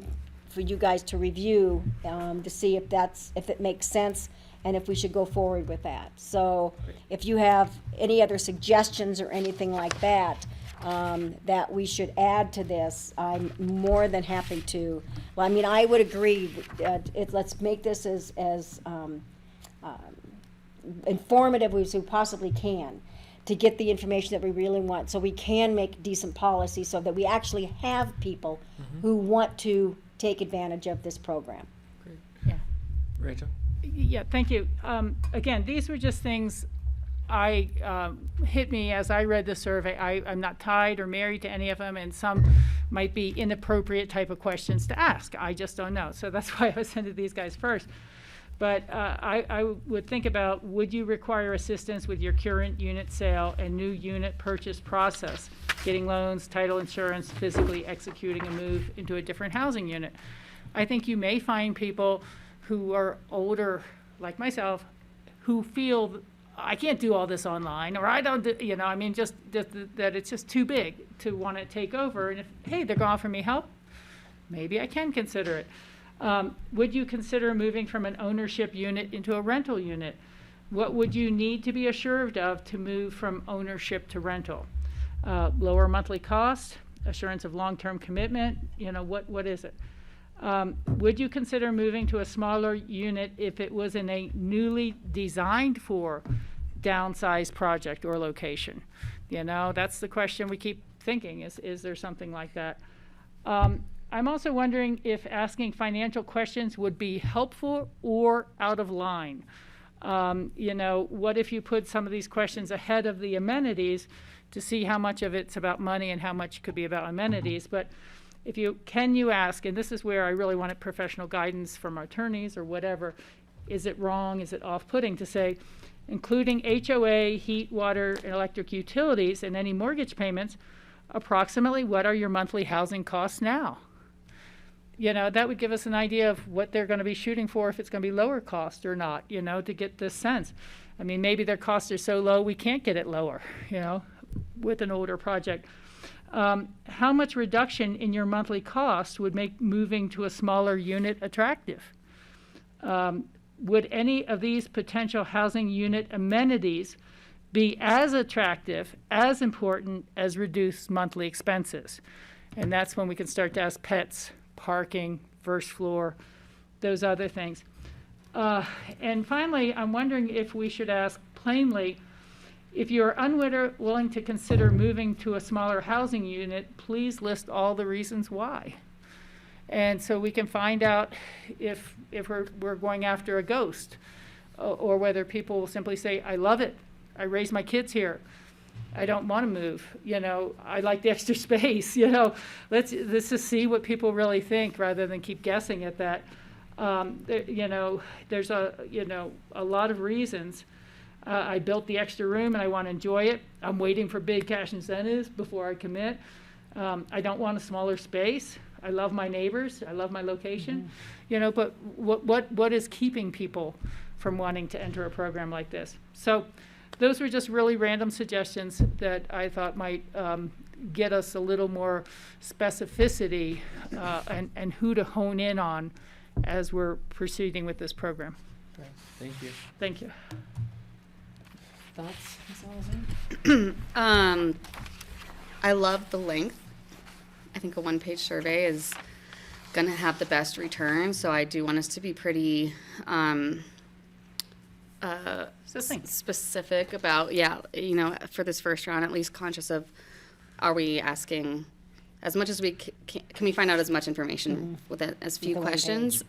guys to review, to see if it makes sense and if we should go forward with that. So if you have any other suggestions or anything like that, that we should add to this, I'm more than happy to. Well, I mean, I would agree, let's make this as informative as we possibly can, to get the information that we really want, so we can make decent policy, so that we actually have people who want to take advantage of this program. Yeah. Rachel? Yeah, thank you. Again, these were just things hit me as I read the survey. I'm not tied or married to any of them, and some might be inappropriate type of questions to ask. I just don't know. So that's why I was sending these guys first. But I would think about, would you require assistance with your current unit sale and new unit purchase process, getting loans, title insurance, physically executing a move into a different housing unit? I think you may find people who are older, like myself, who feel I can't do all this online, or I don't do, you know, I mean, just that it's just too big to want to take over. And if, hey, they're going to offer me help, maybe I can consider it. Would you consider moving from an ownership unit into a rental unit? What would you need to be assured of to move from ownership to rental? Lower monthly cost, assurance of long-term commitment, you know, what is it? Would you consider moving to a smaller unit if it was in a newly designed for downsized project or location? You know, that's the question we keep thinking, is there something like that? I'm also wondering if asking financial questions would be helpful or out of line. You know, what if you put some of these questions ahead of the amenities to see how much of it's about money and how much could be about amenities? But if you ask, and this is where I really wanted professional guidance from our attorneys or whatever, is it wrong, is it off-putting to say, including HOA, heat, water, and electric utilities, and any mortgage payments, approximately what are your monthly housing costs now? You know, that would give us an idea of what they're going to be shooting for, if it's going to be lower cost or not, you know, to get this sense. I mean, maybe their costs are so low we can't get it lower, you know, with an older project. How much reduction in your monthly cost would make moving to a smaller unit attractive? Would any of these potential housing unit amenities be as attractive, as important as reduced monthly expenses? And that's when we can start to ask pets, parking, first floor, those other things. And finally, I'm wondering if we should ask plainly, if you are unwilling to consider moving to a smaller housing unit, please list all the reasons why. And so we can find out if we're going after a ghost, or whether people will simply say, I love it, I raise my kids here, I don't want to move, you know, I like the extra space, you know. Let's just see what people really think rather than keep guessing at that. You know, there's a lot of reasons. I built the extra room and I want to enjoy it. I'm waiting for big cash incentives before I commit. I don't want a smaller space. I love my neighbors. I love my location. You know, but what is keeping people from wanting to enter a program like this? So those were just really random suggestions that I thought might get us a little more specificity and who to hone in on as we're proceeding with this program. Great. Thank you. Thank you. Thoughts, Ms. Allison? I love the length. I think a one-page survey is going to have the best return, so I do want us to be pretty specific about, you know, for this first round, at least conscious of, are we asking as much as we can we find out as much information with as few questions?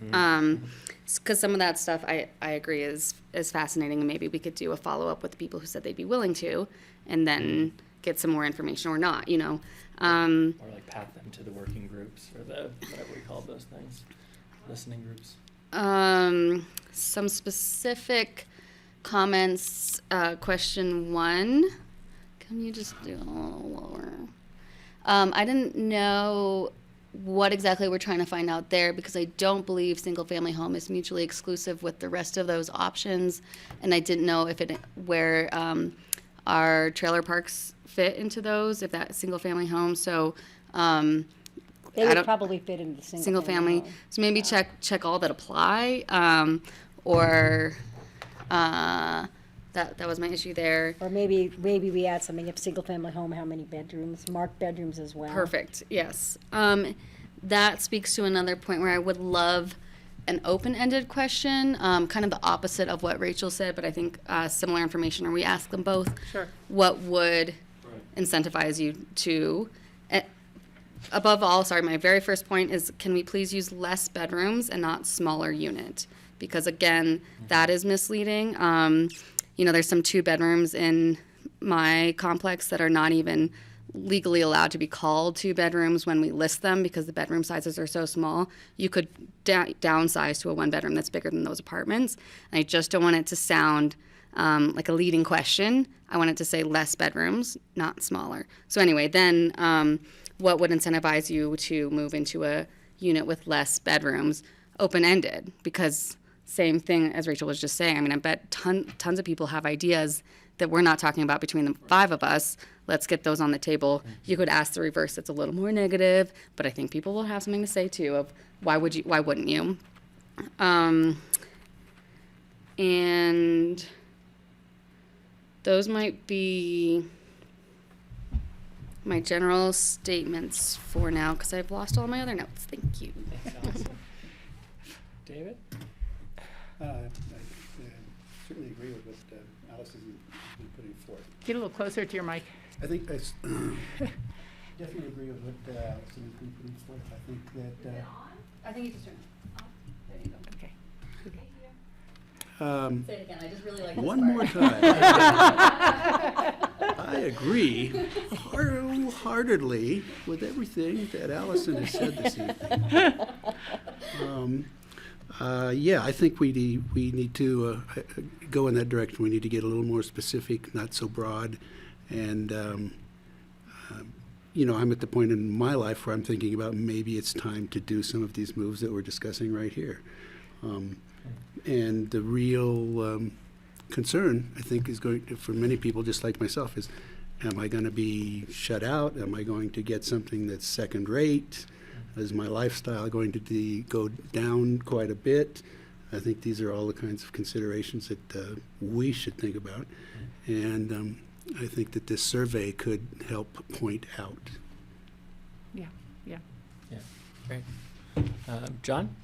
Because some of that stuff I agree is fascinating, and maybe we could do a follow-up with the people who said they'd be willing to, and then get some more information or not, you know. Or like path them to the working groups or the, whatever we call those things, listening groups. Some specific comments, question 1. Can you just do a little lower? I didn't know what exactly we're trying to find out there, because I don't believe single-family home is mutually exclusive with the rest of those options, and I didn't know if where our trailer parks fit into those, if that single-family home. So They would probably fit into the single family. home. So maybe check all that apply, or that was my issue there. Or maybe we add something, if single-family home, how many bedrooms, marked bedrooms as well. Perfect, yes. That speaks to another point where I would love an open-ended question, kind of the opposite of what Rachel said, but I think similar information, or we ask them both. Sure. What would incentivize you to, above all, my very first point is, can we please use less bedrooms and not smaller unit? Because again, that is misleading. You know, there's some 2 bedrooms in my complex that are not even legally allowed to be called 2 bedrooms when we list them, because the bedroom sizes are so small. You could downsize to a 1 bedroom that's bigger than those apartments. And I just don't want it to sound like a leading question. I want it to say less bedrooms, not smaller. So anyway, then what would incentivize you to move into a unit with less bedrooms? Open-ended, because same thing as Rachel was just saying. I mean, I bet tons of people have ideas that we're not talking about between the 5 of us. Let's get those on the table. You could ask the reverse. It's a little more negative, but I think people will have something to say too of why wouldn't you? And those might be my general statements for now, because I've lost all my other notes. Thank you. David? I certainly agree with what Alice has been putting forth. Get a little closer to your mic. I think I definitely agree with what Alice has been putting forth. I think that I think you just turn it off. There you go. Okay. Say it again. I just really like one more time. I agree wholeheartedly with everything that Allison has said this evening. Yeah, I think we need to go in that direction. We need to get a little more specific, not so broad. And, I'm at the point in my life where I'm thinking about maybe it's time to do some of these moves that we're discussing right here. And the real concern, I think, is going to, for many people, just like myself, is, am I going to be shut out? Am I going to get something that's second rate? Is my lifestyle going to go down quite a bit? I think these are all the kinds of considerations that we should think about. And I think that this survey could help point out. Yeah. Yeah, great. John?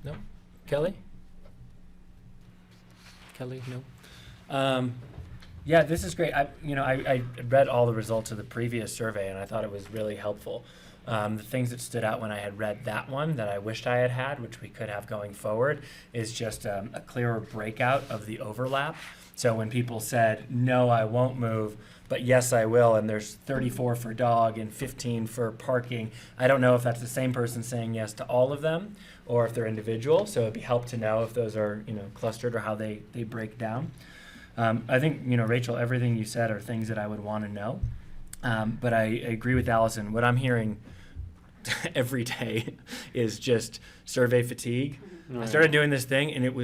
No? Kelly? No? Yeah, this is great. I read all the results of the previous survey, and I thought it was really helpful. The things that stood out when I had read that one that I wished I had had, which we could have going forward, is just a clearer breakout of the overlap. So when people said, no, I won't move, but yes, I will, and there's 34 for dog and 15 for parking, I don't know if that's the same person saying yes to all of them or if they're individual. So it'd be helpful to know if those are clustered or how they break down. I think, Rachel, everything you said are things that I would want to know. But I agree with Allison. What I'm hearing every day is just survey fatigue. I started doing this thing, and it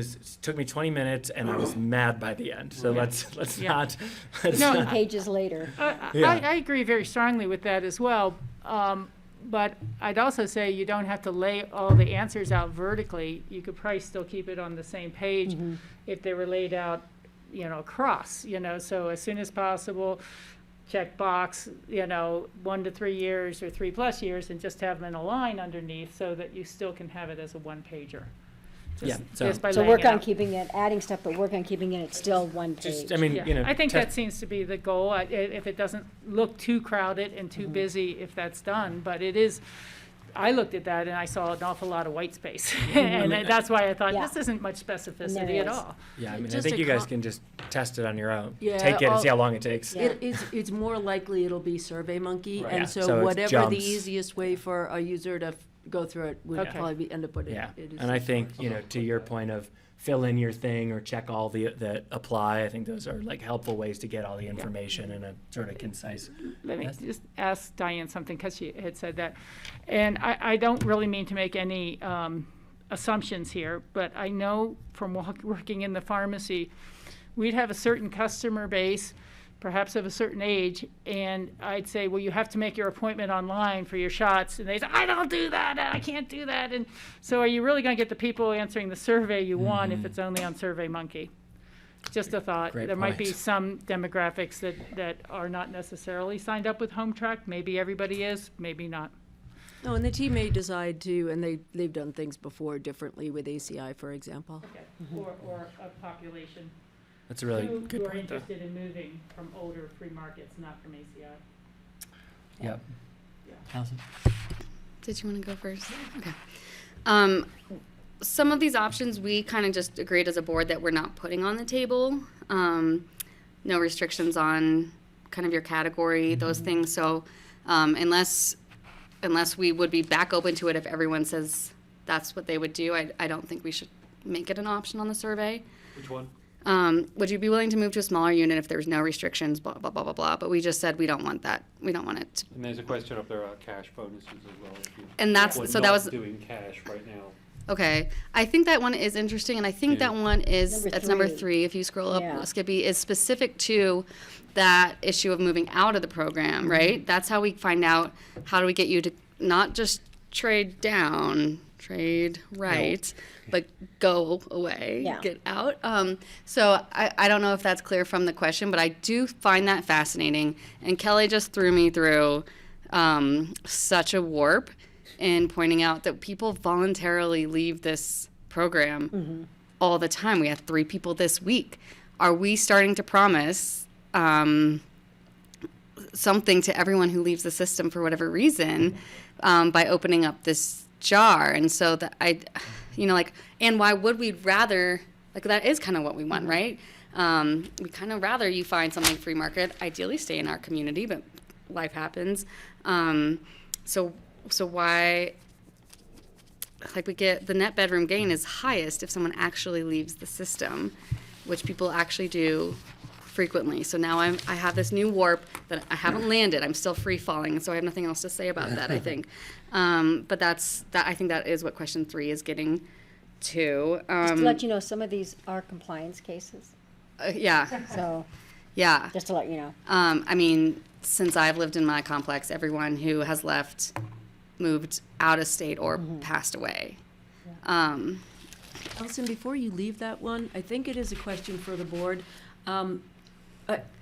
took me 20 minutes, and I was mad by the end. So let's not. 20 pages later. I agree very strongly with that as well. But I'd also say you don't have to lay all the answers out vertically. You could probably still keep it on the same page if they were laid out, across, so as soon as possible, check box, 1 to 3 years or 3+ years, and just have them in a line underneath so that you still can have it as a one-pager. So work on keeping it, adding stuff, but work on keeping it still one page. I think that seems to be the goal. If it doesn't look too crowded and too busy, if that's done, but it is. I looked at that and I saw an awful lot of white space, and that's why I thought this isn't much specificity at all. Yeah, I think you guys can just test it on your own. Yeah, take it and see how long it takes. It's more likely it'll be SurveyMonkey, Right. and Yeah. so So it whatever jumps. the easiest way for a user to go through it would probably be end up putting Yeah, it. and I think to your point of fill in your thing or check all the apply. I think those are helpful ways to get all the information in a sort of concise. Let me just ask Diane something, because she had said that. And I don't really mean to make any assumptions here, but I know from working in the pharmacy, we'd have a certain customer base, perhaps of a certain age, and I'd say, well, you have to make your appointment online for your shots, and they say, I don't do that, and I can't do that. And so are you really going to get the people answering the survey you want if it's only on SurveyMonkey? Just a thought. Great there might be point. some demographics that are not necessarily signed up with HomeTrack. Maybe everybody is, maybe not. No, and the team may decide to, and they've done things before differently with ACI, for example. Okay. Or a population. That's a really who good are point, though. interested in moving from older free markets, not from ACI. Yep. Allison? Did you want to go first? Okay. Some of these options we kind of just agreed as a board that we're not putting on the table. No restrictions on kind of your category, those things. So unless we would be back open to it if everyone says that's what they would do, I don't think we should make it an option on the survey. Which one? Would you be willing to move to a smaller unit if there's no restrictions, blah, blah, blah, blah, blah. But we just said we don't want that. We don't want it to. And there's a question up there about cash bonuses as well. If you And that's, were so not that was, doing cash right now. Okay, I think that one is interesting, and I think that one is, that's number 3, if you scroll up, Yeah. Skippy, is specific to that issue of moving out of the program, right? That's how we find out, how do we get you to not just trade down, trade right, but go away, Yeah. get out. So I don't know if that's clear from the question, but I do find that fascinating, and Kelly just threw me through such a warp in pointing out that people voluntarily leave this program all the time. We had 3 people this week. Are we starting to promise something to everyone who leaves the system for whatever reason by opening up this jar? And so that and why would we rather, like, that is kind of what we want, right? We kind of rather you find something free market, ideally stay in our community, but life happens. So why, like, we get the net bedroom gain is highest if someone actually leaves the system, which people actually do frequently. So now I have this new warp that I haven't landed. I'm still free falling, so I have nothing else to say about that, I think. But I think that is what question 3 is getting to. Just to let you know, some of these are compliance cases, Yeah, so, yeah. just to let you know. I mean, since I've lived in my complex, everyone who has left moved out of state or passed away. Allison, before you leave that one, I think it is a question for the board.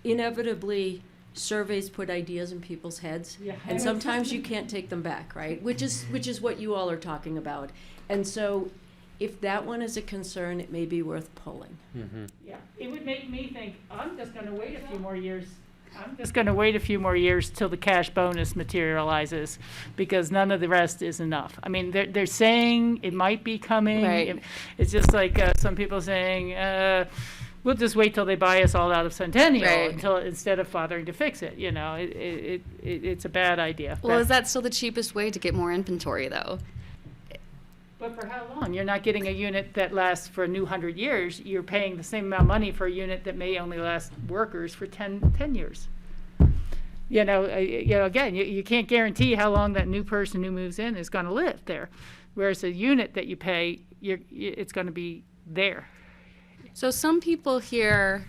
Inevitably, surveys put ideas in people's heads, and sometimes you can't take them back, right? Which is what you all are talking about. And so, if that one is a concern, it may be worth pulling. Yeah, it would make me think, I'm just gonna wait a few more years. I'm just gonna wait a few more years till the cash bonus materializes, because none of the rest is enough. I mean, they're saying it might be coming. Right. It's just like some people saying, we'll just wait till they buy us all out of Centennial Right. instead of bothering to fix it. You know, it's a bad idea. Well, is that still the cheapest way to get more inventory, though? But for how long? You're not getting a unit that lasts for a new 100 years. You're paying the same amount of money for a unit that may only last workers for 10 years. Again, you can't guarantee how long that new person who moves in is going to live there. Whereas a unit that you pay, it's going to be there. So some people here,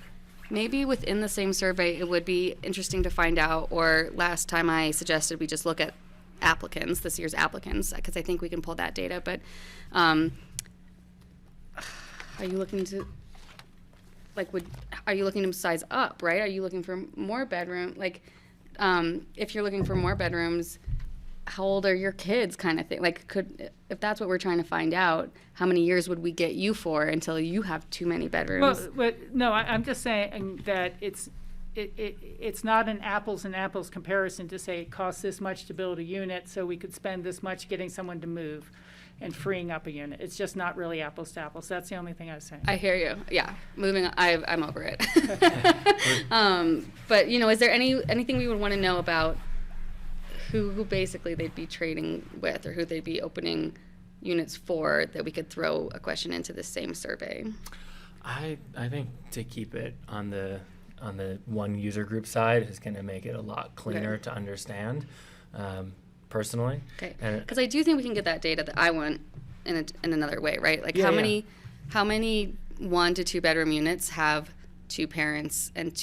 maybe within the same survey, it would be interesting to find out, or last time I suggested we just look at applicants, this year's applicants, because I think we can pull that data, but are you looking to, are you looking to size up, right? Are you looking for more bedroom? Like, if you're looking for more bedrooms, how old are your kids, kind of thing? Like, if that's what we're trying to find out, how many years would we get you for until you have too many bedrooms? Well, but no, I'm just saying that it's not an apples and apples comparison to say it costs this much to build a unit, so we could spend this much getting someone to move and freeing up a unit. It's just not really apples to apples. That's the only thing I was saying. I hear you. Yeah, moving on, I'm over it. But is there anything we would want to know about who basically they'd be trading with, or who they'd be opening units for, that we could throw a question into the same survey? I think to keep it on the one user group side is going to make it a lot cleaner to understand, personally. Okay, And because I do think we can get that data that I want in another way, right? Like, how many 1 to 2 bedroom units have 2 parents and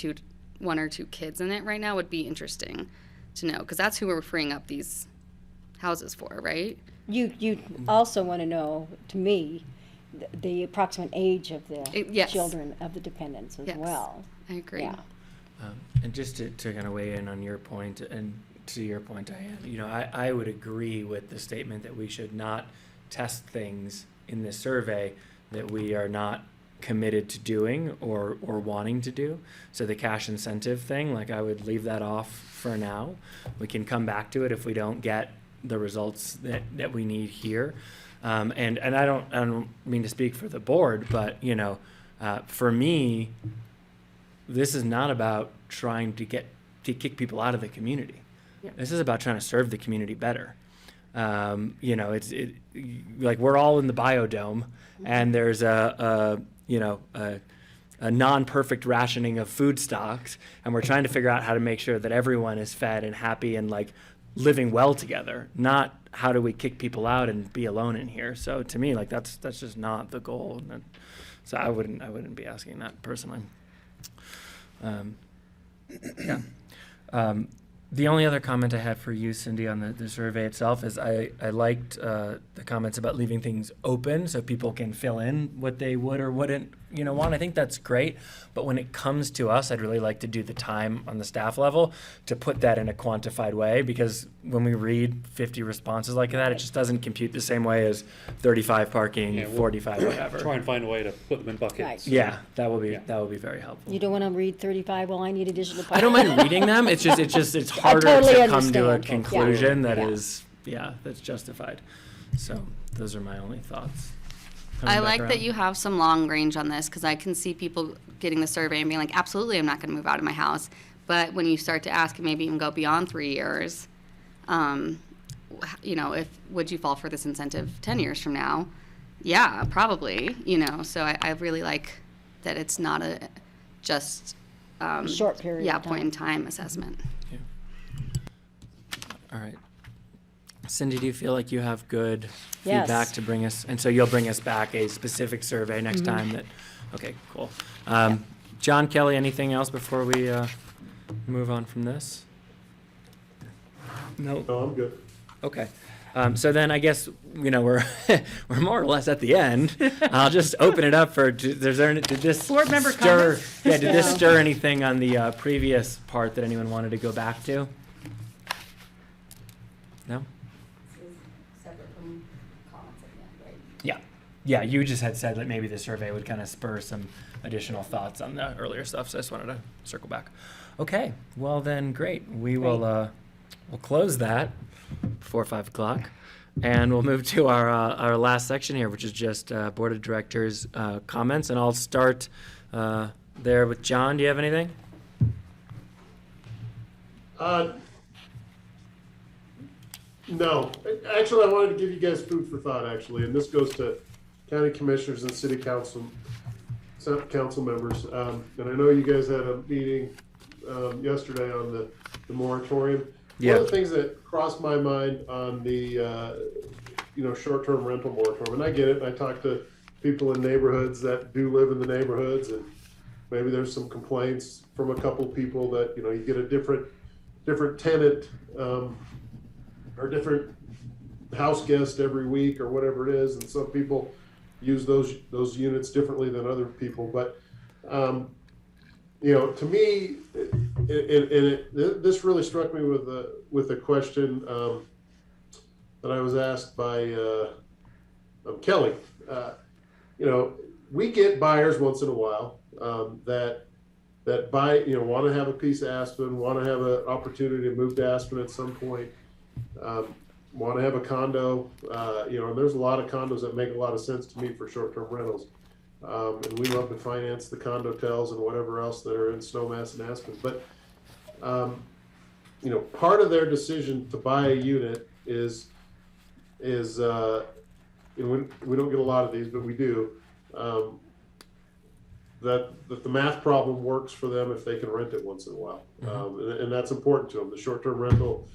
1 or 2 kids in it right now would be interesting to know, because that's who we're freeing up these houses for, right? You also want to know, to me, the approximate age of the Yes. children of the dependents as Yes. well. I agree. Yeah. And just to kind of weigh in on your point, and to your point, Diane, I would agree with the statement that we should not test things in this survey that we are not committed to doing or wanting to do. So the cash incentive thing, like, I would leave that off for now. We can come back to it if we don't get the results that we need here. And I don't mean to speak for the board, but for me, this is not about trying to kick people out of the community. Yeah. This is about trying to serve the community better. It's like, we're all in the biodome, and there's a non-perfect rationing of food stocks, and we're trying to figure out how to make sure that everyone is fed and happy and, like, living well together, not how do we kick people out and be alone in here. So to me, like that's just not the goal. So I wouldn't be asking that personally. Yeah. The only other comment I had for you, Cindy, on the survey itself is I liked the comments about leaving things open so people can fill in what they would or wouldn't, want. I think that's great. But when it comes to us, I'd really like to do the time on the staff level to put that in a quantified way, because when we read 50 responses like that, it just doesn't compute the same way as 35 parking, Yeah, we'll 45, whatever. Try and find a way to put them in buckets. Right. Yeah, that will be very helpful. You don't want to read 35, well, I need additional. I don't mind reading them. It's harder totally to come to a understand. conclusion Yeah. that Yeah. is, that's justified. So those are my only thoughts. I Coming back like that around. you have some long range on this, because I can see people getting the survey and being like, absolutely, I'm not going to move out of my house. But when you start to ask, and maybe even go beyond 3 years, would you fall for this incentive 10 years from now? Yeah, probably, So I really like that it's not a just Short period Yeah, of time. point in time assessment. All right. Cindy, do you feel like you have good Yes. feedback to bring us? And so you'll bring us back a specific survey next time that, okay, cool. John, Kelly, anything else before we move on from this? No. No, I'm good. Okay. So then I guess, we're we're more or less at the end. I'll just open it up for, did this Board member stir, comments? yeah, did this stir anything on the previous part that anyone wanted to go back to? No? Separate from comments at the end, right? Yeah. Yeah, you just had said that maybe the survey would kind of spur some additional thoughts on the earlier stuff, so I just wanted to circle back. Okay, well then, great. We'll close that before 5 o'clock, and we'll move to our last section here, which is just Board of Directors comments, and I'll start there with John. Do you have anything? No, actually, I wanted to give you guys food for thought, actually, and this goes to county commissioners and city council members. And I know you guys had a meeting yesterday on the moratorium. Yeah. One of the things that crossed my mind on the short-term rental moratorium, and I get it. I talk to people in neighborhoods that do live in the neighborhoods, and maybe there's some complaints from a couple people that you get a different tenant. Or different house guest every week or whatever it is, and some people use those units differently than other people. But to me, this really struck me with a question that I was asked by Kelly. We get buyers once in a while that buy, want to have a piece of Aspen, want to have an opportunity to move to Aspen at some point. Want to have a condo, and there's a lot of condos that make a lot of sense to me for short-term rentals. And we love to finance the condo hotels and whatever else that are in Snowmass and Aspen. But, part of their decision to buy a unit is we don't get a lot of these, but we do, that the math problem works for them if they can rent it once in a while. And that's important to them. The short-term rental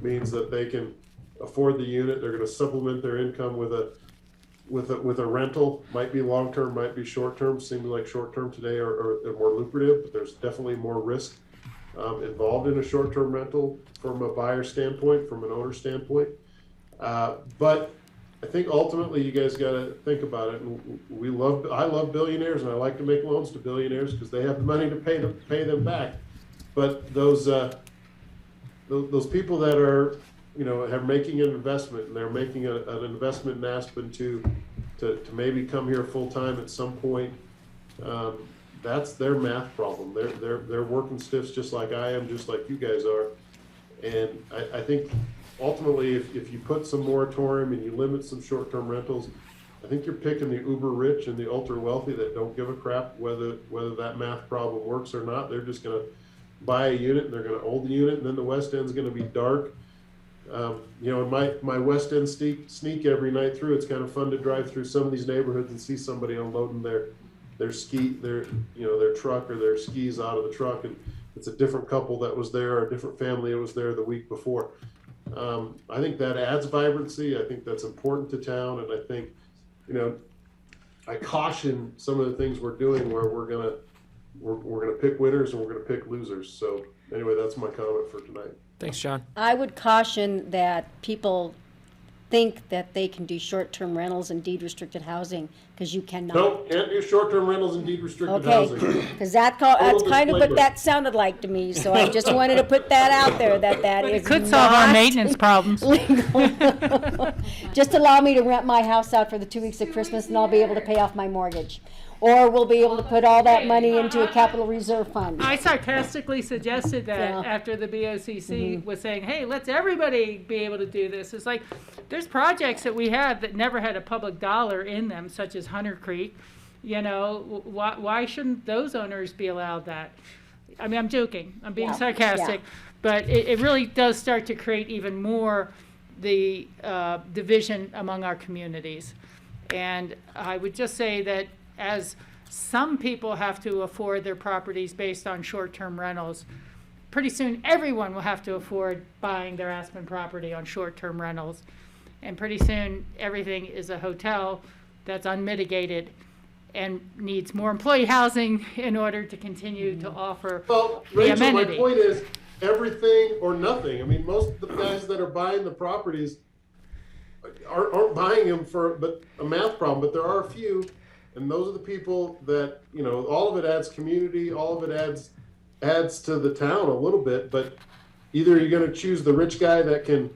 means that they can afford the unit. They're going to supplement their income with a rental. Might be long-term, might be short-term. Seems like short-term today are more lucrative, but there's definitely more risk involved in a short-term rental from a buyer standpoint, from an owner standpoint. But I think ultimately you guys got to think about it. And I love billionaires, and I like to make loans to billionaires because they have the money to pay them back. But those people that are, are making an investment, and they're making an investment in Aspen to maybe come here full time at some point, that's their math problem. They're working stiffs just like I am, just like you guys are. And I think ultimately, if you put some moratorium and you limit some short-term rentals, I think you're picking the uber rich and the ultra wealthy that don't give a crap whether that math problem works or not. They're just going to buy a unit, and they're going to own the unit, and then the West End's going to be dark. In my West End sneak every night through, it's kind of fun to drive through some of these neighborhoods and see somebody unloading their truck or their skis out of the truck, and it's a different couple that was there, or a different family that was there the week before. I think that adds vibrancy. I think that's important to town, and I think, I caution some of the things we're doing where we're gonna pick winners and we're gonna pick losers. So anyway, that's my comment for tonight. Thanks, John. I would caution that people think that they can do short-term rentals and deed-restricted housing, because you cannot. Nope, can't do short-term rentals and deed-restricted Okay, housing. because that's kind of what disclaimer. that sounded like to me, so I just wanted to put that out there, that is It could solve our not maintenance problems. legal. Just allow me to rent my house out for the 2 weeks of Christmas, and I'll be able to pay off my mortgage. Or we'll be able to put all that money into a capital reserve fund. I sarcastically suggested that Yeah. after the BOCC was saying, hey, let's everybody be able to do this. It's like, there's projects that we have that never had a public dollar in them, such as Hunter Creek. Why shouldn't those owners be allowed that? I mean, I'm joking, I'm being Yeah, sarcastic, but it really does start to create even more the division among our communities. And I would just say that as some people have to afford their properties based on short-term rentals, pretty soon everyone will have to afford buying their Aspen property on short-term rentals. And pretty soon everything is a hotel that's unmitigated and needs more employee housing in order to continue to offer Well, the Rachel, my amenity. point is everything or nothing. I mean, most of the guys that are buying the properties aren't buying them for a math problem, but there are a few, and those are the people that, all of it adds community, all of it adds to the town a little bit, but either you're going to choose the rich guy that can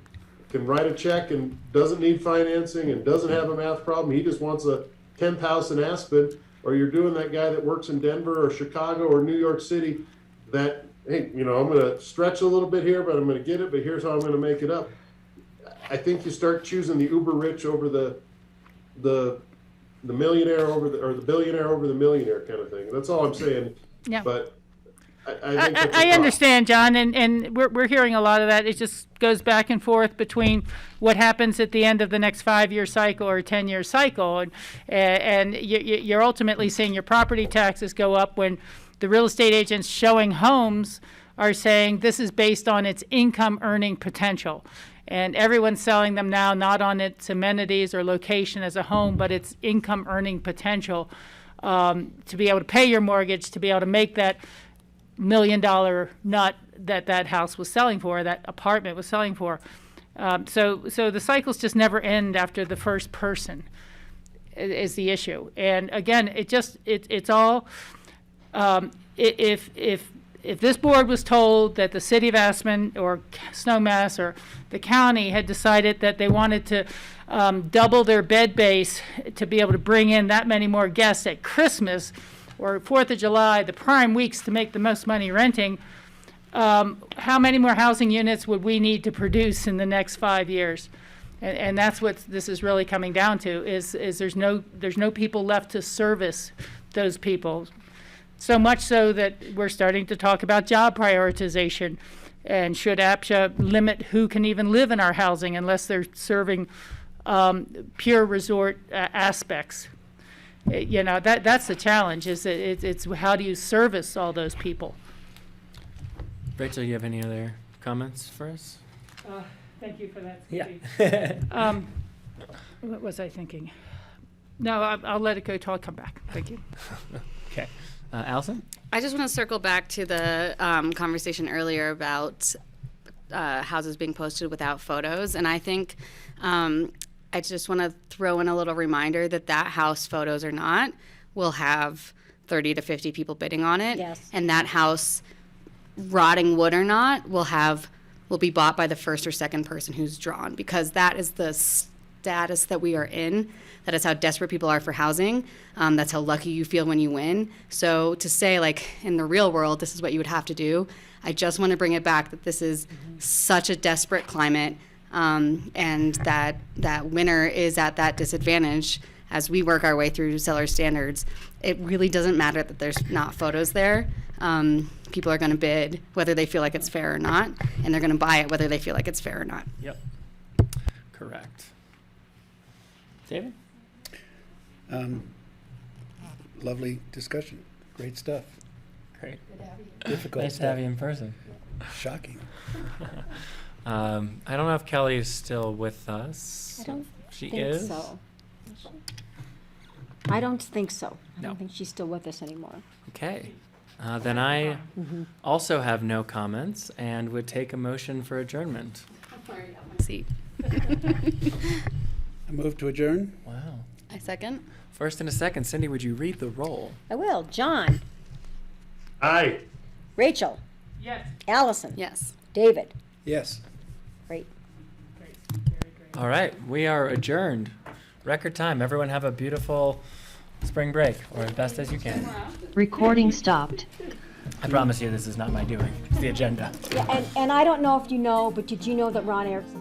write a check and doesn't need financing and doesn't have a math problem, he just wants a 10th house in Aspen, or you're doing that guy that works in Denver or Chicago or New York City that, hey, I'm going to stretch a little bit here, but I'm going to get it, but here's how I'm going to make it up. I think you start choosing the uber rich over the millionaire or the billionaire over the millionaire kind of thing. That's all I'm saying. Yeah. But I think that's a I problem. understand, John, and we're hearing a lot of that. It just goes back and forth between what happens at the end of the next 5-year cycle or 10-year cycle, and you're ultimately seeing your property taxes go up when the real estate agents showing homes are saying this is based on its income earning potential. And everyone's selling them now not on its amenities or location as a home, but its income earning potential to be able to pay your mortgage, to be able to make that $1 million nut that house was selling for, that apartment was selling for. So the cycles just never end after the first person is the issue. And again, it's all, if this board was told that the city of Aspen or Snowmass or the county had decided that they wanted to double their bed base to be able to bring in that many more guests at Christmas or 4th of July, the prime weeks to make the most money renting, how many more housing units would we need to produce in the next 5 years? And that's what this is really coming down to, is there's no people left to service those people. So much so that we're starting to talk about job prioritization. And should APCHA limit who can even live in our housing unless they're serving pure resort aspects? That's the challenge, is that it's how do you service all those people? Rachel, you have any other comments for us? Thank you for that. Yeah. What was I thinking? No, I'll let it go till I come back. Thank you. Okay. Allison? I just want to circle back to the conversation earlier about houses being posted without photos. And I think I just want to throw in a little reminder that house, photos or not, will have 30 to 50 people bidding on it. Yes. And that house, rotting wood or not, will be bought by the first or second person who's drawn, because that is the status that we are in. That is how desperate people are for housing. That's how lucky you feel when you win. So to say, like, in the real world, this is what you would have to do, I just want to bring it back that this is such a desperate climate, and that winner is at that disadvantage as we work our way through seller standards. It really doesn't matter that there's not photos there. People are going to bid whether they feel like it's fair or not, and they're going to buy it whether they feel like it's fair or not. Yep. Correct. David? Lovely discussion. Great stuff. Great. Difficult Nice to stuff. have you in person. Shocking. I don't know if Kelly is still with us. I don't She think is? so. I don't think so. I No. don't think she's still with us anymore. Okay. Then I also have no comments and would take a motion for adjournment. See. I move to adjourn. Wow. I second. First and a second. Cindy, would you read the roll? I will. John, Aye. Rachel, Yes. Allison, Yes. David. Yes. Great. All right. We are adjourned. Record time. Everyone have a beautiful spring break, or as best as you can. Recording stopped. I promise you this is not my doing. It's the agenda. Yeah, and I don't know if you know, but did you know that Ron Erickson